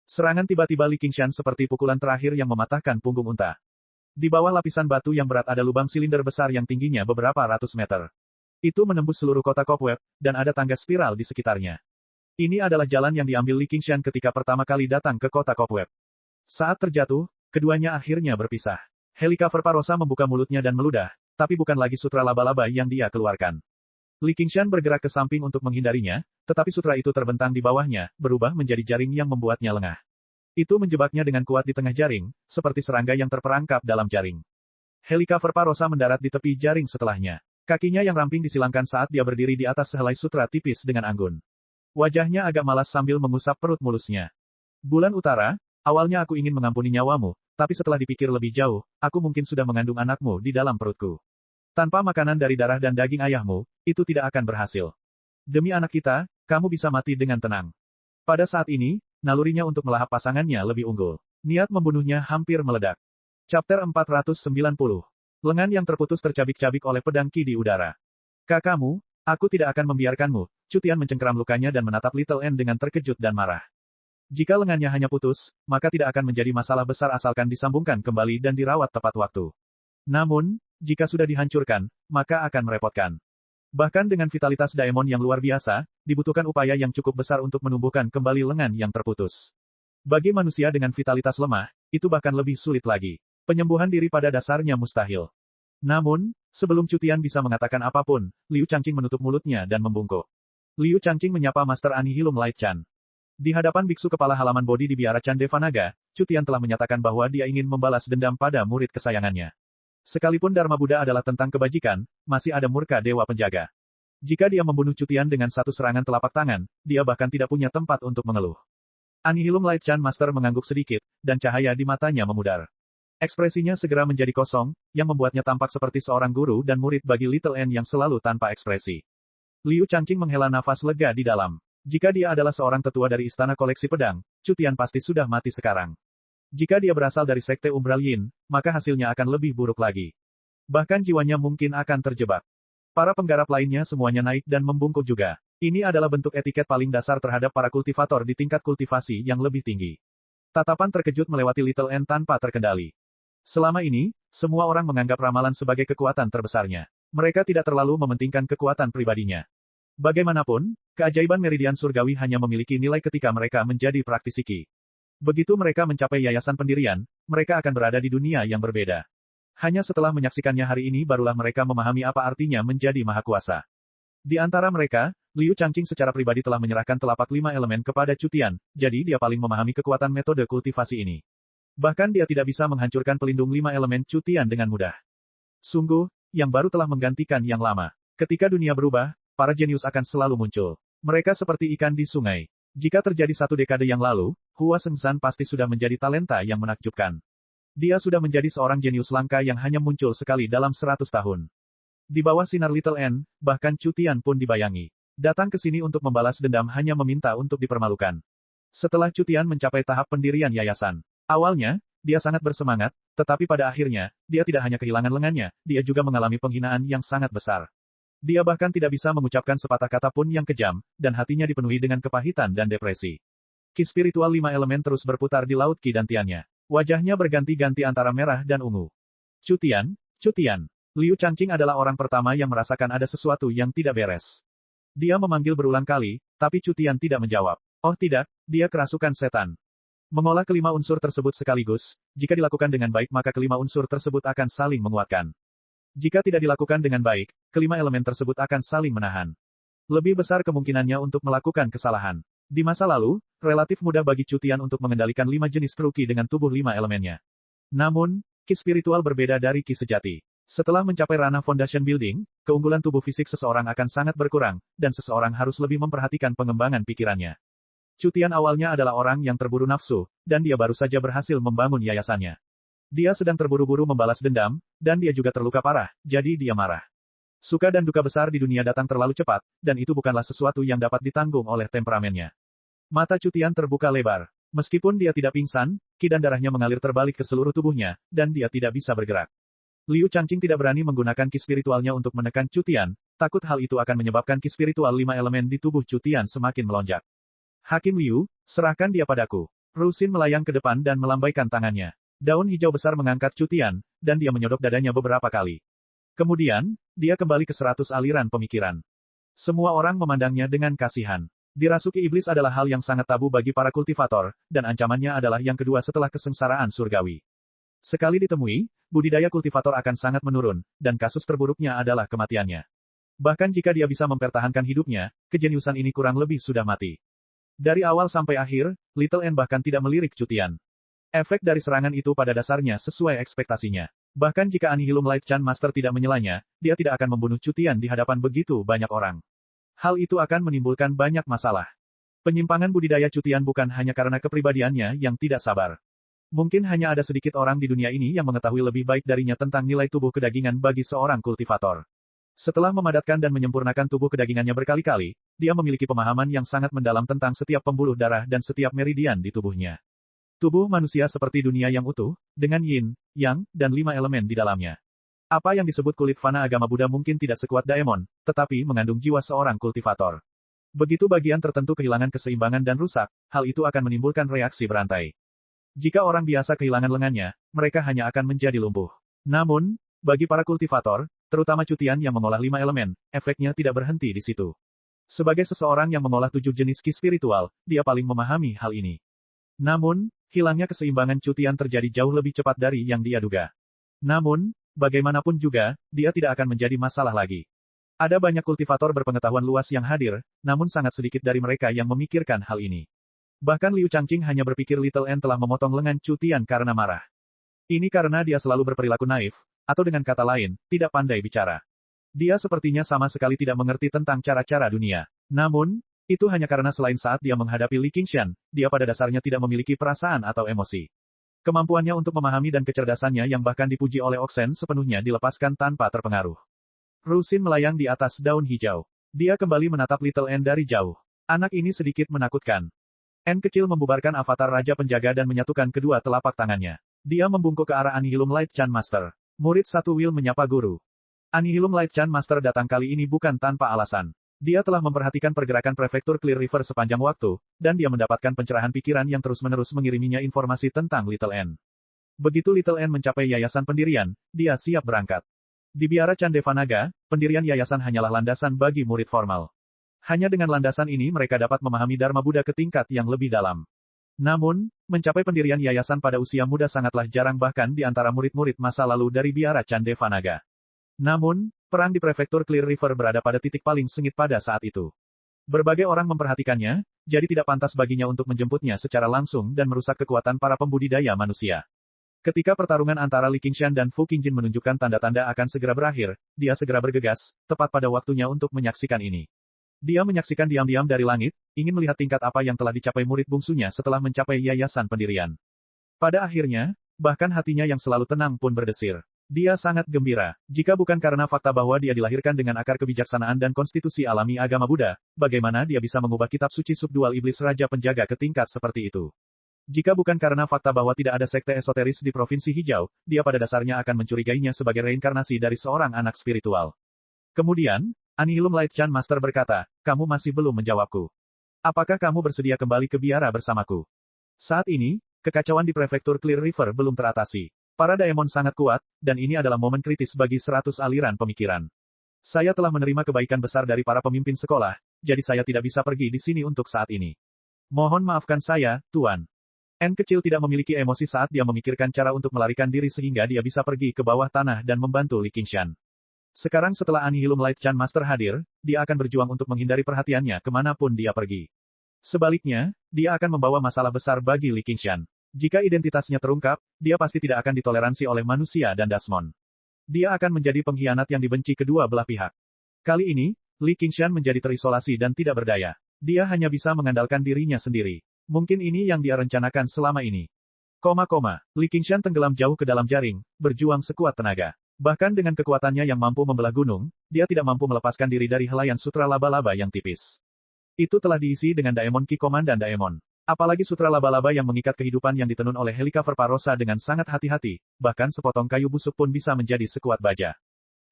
Serangan tiba-tiba Li Qingshan seperti pukulan terakhir yang mematahkan punggung unta. Di bawah lapisan batu yang berat ada lubang silinder besar yang tingginya beberapa ratus meter. Itu menembus seluruh kota Cobweb, dan ada tangga spiral di sekitarnya. Ini adalah jalan yang diambil Li Qingshan ketika pertama kali datang ke kota Cobweb. Saat terjatuh, keduanya akhirnya berpisah. Helicover Parosa membuka mulutnya dan meludah, tapi bukan lagi sutra laba-laba yang dia keluarkan. Li Qingshan bergerak ke samping untuk menghindarinya, tetapi sutra itu terbentang di bawahnya, berubah menjadi jaring yang membuatnya lengah. Itu menjebaknya dengan kuat di tengah jaring, seperti serangga yang terperangkap dalam jaring. Helicover Parosa mendarat di tepi jaring setelahnya. Kakinya yang ramping disilangkan saat dia berdiri di atas sehelai sutra tipis dengan anggun. Wajahnya agak malas sambil mengusap perut mulusnya. Bulan Utara, awalnya aku ingin mengampuni nyawamu, tapi setelah dipikir lebih jauh, aku mungkin sudah mengandung anakmu di dalam perutku. Tanpa makanan dari darah dan daging ayahmu, itu tidak akan berhasil. Demi anak kita, kamu bisa mati dengan tenang. Pada saat ini, nalurinya untuk melahap pasangannya lebih unggul. Niat membunuhnya hampir meledak. Chapter 490. Lengan yang terputus tercabik-cabik oleh pedang Ki di udara. Kakakmu, aku tidak akan membiarkanmu. Cutian mencengkeram lukanya dan menatap Little N dengan terkejut dan marah. Jika lengannya hanya putus, maka tidak akan menjadi masalah besar asalkan disambungkan kembali dan dirawat tepat waktu. Namun, jika sudah dihancurkan, maka akan merepotkan. Bahkan dengan vitalitas Daemon yang luar biasa, dibutuhkan upaya yang cukup besar untuk menumbuhkan kembali lengan yang terputus. Bagi manusia dengan vitalitas lemah, itu bahkan lebih sulit lagi. Penyembuhan diri pada dasarnya mustahil. Namun, sebelum Cutian bisa mengatakan apapun, Liu Changqing menutup mulutnya dan membungkuk. Liu Changqing menyapa Master Annihilum Light Chan. Di hadapan biksu kepala halaman Bodhi di biara Chan Devanaga, Cutian telah menyatakan bahwa dia ingin membalas dendam pada murid kesayangannya. Sekalipun Dharma Buddha adalah tentang kebajikan, masih ada murka dewa penjaga. Jika dia membunuh Cutian dengan satu serangan telapak tangan, dia bahkan tidak punya tempat untuk mengeluh. Annihilum Light Chan Master mengangguk sedikit, dan cahaya di matanya memudar. Ekspresinya segera menjadi kosong, yang membuatnya tampak seperti seorang guru dan murid bagi Little N yang selalu tanpa ekspresi. Liu Changqing menghela nafas lega di dalam. Jika dia adalah seorang tetua dari istana koleksi pedang, Cutian pasti sudah mati sekarang. Jika dia berasal dari sekte Umbral Yin, maka hasilnya akan lebih buruk lagi. Bahkan jiwanya mungkin akan terjebak. Para penggarap lainnya semuanya naik dan membungkuk juga. Ini adalah bentuk etiket paling dasar terhadap para kultivator di tingkat kultivasi yang lebih tinggi. Tatapan terkejut melewati Little N tanpa terkendali. Selama ini, semua orang menganggap ramalan sebagai kekuatan terbesarnya. Mereka tidak terlalu mementingkan kekuatan pribadinya. Bagaimanapun, keajaiban meridian surgawi hanya memiliki nilai ketika mereka menjadi praktisi Qi. Begitu mereka mencapai yayasan pendirian, mereka akan berada di dunia yang berbeda. Hanya setelah menyaksikannya hari ini barulah mereka memahami apa artinya menjadi maha kuasa. Di antara mereka, Liu Changqing secara pribadi telah menyerahkan telapak 5 elemen kepada Cutian, jadi dia paling memahami kekuatan metode kultivasi ini. Bahkan dia tidak bisa menghancurkan pelindung 5 elemen Cutian dengan mudah. Sungguh, yang baru telah menggantikan yang lama. Ketika dunia berubah, para jenius akan selalu muncul. Mereka seperti ikan di sungai. Jika terjadi 1 dekade yang lalu, Hua Sengshan pasti sudah menjadi talenta yang menakjubkan. Dia sudah menjadi seorang jenius langka yang hanya muncul sekali dalam 100 tahun. Di bawah sinar Little N, bahkan Cutian pun dibayangi. Datang ke sini untuk membalas dendam hanya meminta untuk dipermalukan. Setelah Cutian mencapai tahap pendirian yayasan. Awalnya, dia sangat bersemangat, tetapi pada akhirnya, dia tidak hanya kehilangan lengannya, dia juga mengalami penghinaan yang sangat besar. Dia bahkan tidak bisa mengucapkan sepatah kata pun yang kejam, dan hatinya dipenuhi dengan kepahitan dan depresi. Ki spiritual 5 elemen terus berputar di laut Qi dantiannya. Wajahnya berganti-ganti antara merah dan ungu. Cutian. Liu Changqing adalah orang pertama yang merasakan ada sesuatu yang tidak beres. Dia memanggil berulang kali, tapi Cutian tidak menjawab. Oh tidak, dia kerasukan setan. Mengolah kelima unsur tersebut sekaligus, jika dilakukan dengan baik maka kelima unsur tersebut akan saling menguatkan. Jika tidak dilakukan dengan baik, kelima elemen tersebut akan saling menahan. Lebih besar kemungkinannya untuk melakukan kesalahan. Di masa lalu, relatif mudah bagi Cutian untuk mengendalikan 5 jenis Qi dengan tubuh 5 elemennya. Namun, Qi spiritual berbeda dari Qi sejati. Setelah mencapai ranah foundation building, keunggulan tubuh fisik seseorang akan sangat berkurang, dan seseorang harus lebih memperhatikan pengembangan pikirannya. Cutian awalnya adalah orang yang terburu nafsu, dan dia baru saja berhasil membangun yayasannya. Dia sedang terburu-buru membalas dendam, dan dia juga terluka parah, jadi dia marah. Suka dan duka besar di dunia datang terlalu cepat, dan itu bukanlah sesuatu yang dapat ditanggung oleh temperamennya. Mata Cutian terbuka lebar. Meskipun dia tidak pingsan, Qi dan darahnya mengalir terbalik ke seluruh tubuhnya, dan dia tidak bisa bergerak. Liu Changqing tidak berani menggunakan Qi spiritualnya untuk menekan Cutian, takut hal itu akan menyebabkan Qi spiritual 5 elemen di tubuh Cutian semakin melonjak. Hakim Liu, serahkan dia padaku. Rusin melayang ke depan dan melambaikan tangannya. Daun hijau besar mengangkat Cutian, dan dia menyodok dadanya beberapa kali. Kemudian, dia kembali ke 100 aliran pemikiran. Semua orang memandangnya dengan kasihan. Dirasuki iblis adalah hal yang sangat tabu bagi para kultivator, dan ancamannya adalah yang kedua setelah kesengsaraan surgawi. Sekali ditemui, budidaya kultivator akan sangat menurun, dan kasus terburuknya adalah kematiannya. Bahkan jika dia bisa mempertahankan hidupnya, kejeniusan ini kurang lebih sudah mati. Dari awal sampai akhir, Little N bahkan tidak melirik Cutian. Efek dari serangan itu pada dasarnya sesuai ekspektasinya. Bahkan jika Annihilum Light Chan Master tidak menyelanya, dia tidak akan membunuh Cutian di hadapan begitu banyak orang. Hal itu akan menimbulkan banyak masalah. Penyimpangan budidaya Cutian bukan hanya karena kepribadiannya yang tidak sabar. Mungkin hanya ada sedikit orang di dunia ini yang mengetahui lebih baik darinya tentang nilai tubuh kedagingan bagi seorang kultivator. Setelah memadatkan dan menyempurnakan tubuh kedagingannya berkali-kali, dia memiliki pemahaman yang sangat mendalam tentang setiap pembuluh darah dan setiap meridian di tubuhnya. Tubuh manusia seperti dunia yang utuh, dengan yin, yang, dan 5 elemen di dalamnya. Apa yang disebut kulit fana agama Buddha mungkin tidak sekuat daemon, tetapi mengandung jiwa seorang kultivator. Begitu bagian tertentu kehilangan keseimbangan dan rusak, hal itu akan menimbulkan reaksi berantai. Jika orang biasa kehilangan lengannya, mereka hanya akan menjadi lumpuh. Namun, bagi para kultivator, terutama Cutian yang mengolah 5 elemen, efeknya tidak berhenti di situ. Sebagai seseorang yang mengolah 7 jenis Qi spiritual, dia paling memahami hal ini. Namun, hilangnya keseimbangan Cutian terjadi jauh lebih cepat dari yang dia duga. Namun, bagaimanapun juga, dia tidak akan menjadi masalah lagi. Ada banyak kultivator berpengetahuan luas yang hadir, namun sangat sedikit dari mereka yang memikirkan hal ini. Bahkan Liu Changqing hanya berpikir Little N telah memotong lengan Cutian karena marah. Ini karena dia selalu berperilaku naif, atau dengan kata lain, tidak pandai bicara. Dia sepertinya sama sekali tidak mengerti tentang cara-cara dunia. Namun, itu hanya karena selain saat dia menghadapi Li Qingshan, dia pada dasarnya tidak memiliki perasaan atau emosi. Kemampuannya untuk memahami dan kecerdasannya yang bahkan dipuji oleh Oxen sepenuhnya dilepaskan tanpa terpengaruh. Rusin melayang di atas daun hijau. Dia kembali menatap Little N dari jauh. Anak ini sedikit menakutkan. N kecil membubarkan avatar Raja Penjaga dan menyatukan kedua telapak tangannya. Dia membungkuk ke arah Annihilum Light Chan Master. Murid satu Will menyapa guru. Annihilum Light Chan Master datang kali ini bukan tanpa alasan. Dia telah memperhatikan pergerakan prefektur Clear River sepanjang waktu, dan dia mendapatkan pencerahan pikiran yang terus-menerus mengiriminya informasi tentang Little N. Begitu Little N mencapai yayasan pendirian, dia siap berangkat. Di biara Chan Devanaga, pendirian yayasan hanyalah landasan bagi murid formal. Hanya dengan landasan ini mereka dapat memahami Dharma Buddha ke tingkat yang lebih dalam. Namun, mencapai pendirian yayasan pada usia muda sangatlah jarang bahkan di antara murid-murid masa lalu dari biara Chan Devanaga. Namun, perang di prefektur Clear River berada pada titik paling sengit pada saat itu. Berbagai orang memperhatikannya, jadi tidak pantas baginya untuk menjemputnya secara langsung dan merusak kekuatan para pembudidaya manusia. Ketika pertarungan antara Li Qingshan dan Fu Qingjin menunjukkan tanda-tanda akan segera berakhir, dia segera bergegas, tepat pada waktunya untuk menyaksikan ini. Dia menyaksikan diam-diam dari langit, ingin melihat tingkat apa yang telah dicapai murid bungsunya setelah mencapai yayasan pendirian. Pada akhirnya, bahkan hatinya yang selalu tenang pun berdesir. Dia sangat gembira. Jika bukan karena fakta bahwa dia dilahirkan dengan akar kebijaksanaan dan konstitusi alami agama Buddha, bagaimana dia bisa mengubah kitab suci subdual iblis Raja Penjaga ke tingkat seperti itu? Jika bukan karena fakta bahwa tidak ada sekte esoteris di Provinsi Hijau, dia pada dasarnya akan mencurigainya sebagai reinkarnasi dari seorang anak spiritual. Kemudian, Annihilum Light Chan Master berkata, kamu masih belum menjawabku. Apakah kamu bersedia kembali ke biara bersamaku? Saat ini, kekacauan di prefektur Clear River belum teratasi. Para daemon sangat kuat, dan ini adalah momen kritis bagi 100 aliran pemikiran. Saya telah menerima kebaikan besar dari para pemimpin sekolah, jadi saya tidak bisa pergi di sini untuk saat ini. Mohon maafkan saya, Tuan. N kecil tidak memiliki emosi saat dia memikirkan cara untuk melarikan diri sehingga dia bisa pergi ke bawah tanah dan membantu Li Qingshan. Sekarang setelah Annihilum Light Chan Master hadir, dia akan berjuang untuk menghindari perhatiannya kemanapun dia pergi. Sebaliknya, dia akan membawa masalah besar bagi Li Qingshan. Jika identitasnya terungkap, dia pasti tidak akan ditoleransi oleh manusia dan Dasmon. Dia akan menjadi pengkhianat yang dibenci kedua belah pihak. Kali ini, Li Qingshan menjadi terisolasi dan tidak berdaya. Dia hanya bisa mengandalkan dirinya sendiri. Mungkin ini yang dia rencanakan selama ini. Li Qingshan tenggelam jauh ke dalam jaring, berjuang sekuat tenaga. Bahkan dengan kekuatannya yang mampu membelah gunung, dia tidak mampu melepaskan diri dari helaian sutra laba-laba yang tipis. Itu telah diisi dengan Daemon Ki Komandan Daemon. Apalagi sutra laba-laba yang mengikat kehidupan yang ditenun oleh Helicover Parosa dengan sangat hati-hati, bahkan sepotong kayu busuk pun bisa menjadi sekuat baja.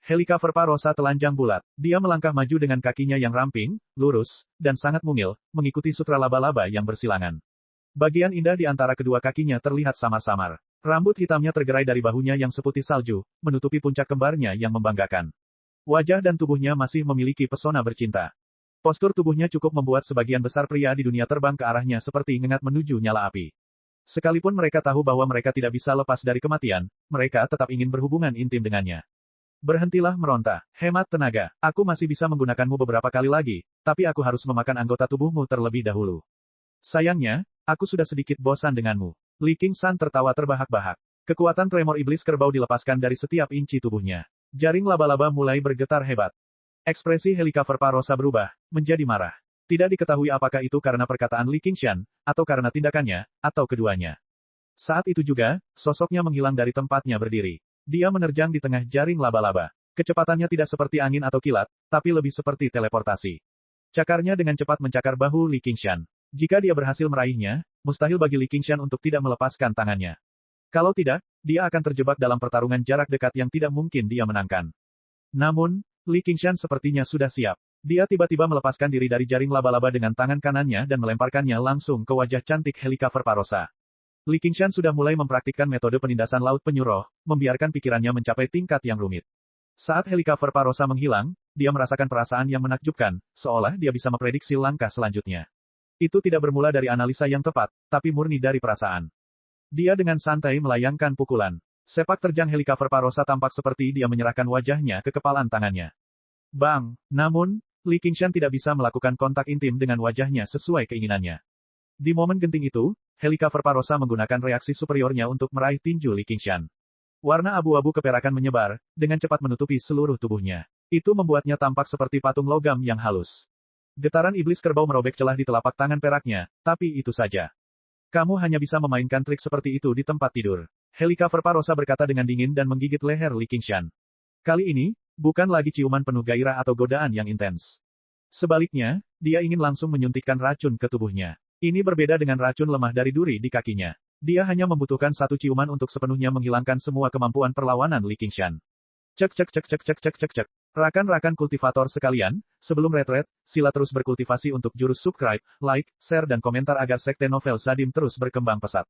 Helicover Parosa telanjang bulat. Dia melangkah maju dengan kakinya yang ramping, lurus, dan sangat mungil, mengikuti sutra laba-laba yang bersilangan. Bagian indah di antara kedua kakinya terlihat samar-samar. Rambut hitamnya tergerai dari bahunya yang seputih salju, menutupi puncak kembarnya yang membanggakan. Wajah dan tubuhnya masih memiliki pesona bercinta. Postur tubuhnya cukup membuat sebagian besar pria di dunia terbang ke arahnya seperti ngengat menuju nyala api. Sekalipun mereka tahu bahwa mereka tidak bisa lepas dari kematian, mereka tetap ingin berhubungan intim dengannya. Berhentilah meronta. Hemat tenaga. Aku masih bisa menggunakanmu beberapa kali lagi, tapi aku harus memakan anggota tubuhmu terlebih dahulu. Sayangnya, aku sudah sedikit bosan denganmu. Li Qingshan tertawa terbahak-bahak. Kekuatan tremor iblis kerbau dilepaskan dari setiap inci tubuhnya. Jaring laba-laba mulai bergetar hebat. Ekspresi Helicover Parosa berubah, menjadi marah. Tidak diketahui apakah itu karena perkataan Li Qingshan, atau karena tindakannya, atau keduanya. Saat itu juga, sosoknya menghilang dari tempatnya berdiri. Dia menerjang di tengah jaring laba-laba. Kecepatannya tidak seperti angin atau kilat, tapi lebih seperti teleportasi. Cakarnya dengan cepat mencakar bahu Li Qingshan. Jika dia berhasil meraihnya, mustahil bagi Li Qingshan untuk tidak melepaskan tangannya. Kalau tidak, dia akan terjebak dalam pertarungan jarak dekat yang tidak mungkin dia menangkan. Namun, Li Qingshan sepertinya sudah siap. Dia tiba-tiba melepaskan diri dari jaring laba-laba dengan tangan kanannya dan melemparkannya langsung ke wajah cantik Helicover Parosa. Li Qingshan sudah mulai mempraktikkan metode penindasan laut penyuruh, membiarkan pikirannya mencapai tingkat yang rumit. Saat Helicover Parosa menghilang, dia merasakan perasaan yang menakjubkan, seolah dia bisa memprediksi langkah selanjutnya. Itu tidak bermula dari analisa yang tepat, tapi murni dari perasaan. Dia dengan santai melayangkan pukulan. Sepak terjang Helicover Parosa tampak seperti dia menyerahkan wajahnya ke kepalan tangannya. Bang! Namun, Li Qingshan tidak bisa melakukan kontak intim dengan wajahnya sesuai keinginannya. Di momen genting itu, Helicover Parosa menggunakan reaksi superiornya untuk meraih tinju Li Qingshan. Warna abu-abu keperakan menyebar, dengan cepat menutupi seluruh tubuhnya. Itu membuatnya tampak seperti patung logam yang halus. Getaran iblis kerbau merobek celah di telapak tangan peraknya, tapi itu saja. Kamu hanya bisa memainkan trik seperti itu di tempat tidur. Helicover Parosa berkata dengan dingin dan menggigit leher Li Qingshan. Kali ini, bukan lagi ciuman penuh gairah atau godaan yang intens. Sebaliknya, dia ingin langsung menyuntikkan racun ke tubuhnya. Ini berbeda dengan racun lemah dari duri di kakinya. Dia hanya membutuhkan satu ciuman untuk sepenuhnya menghilangkan semua kemampuan perlawanan Li Qingshan. Cek cek cek cek cek cek cek cek. Rakan-rakan kultivator sekalian, sebelum retret, sila terus berkultivasi untuk jurus subscribe, like, share dan komentar agar sekte novel Sadim terus berkembang pesat.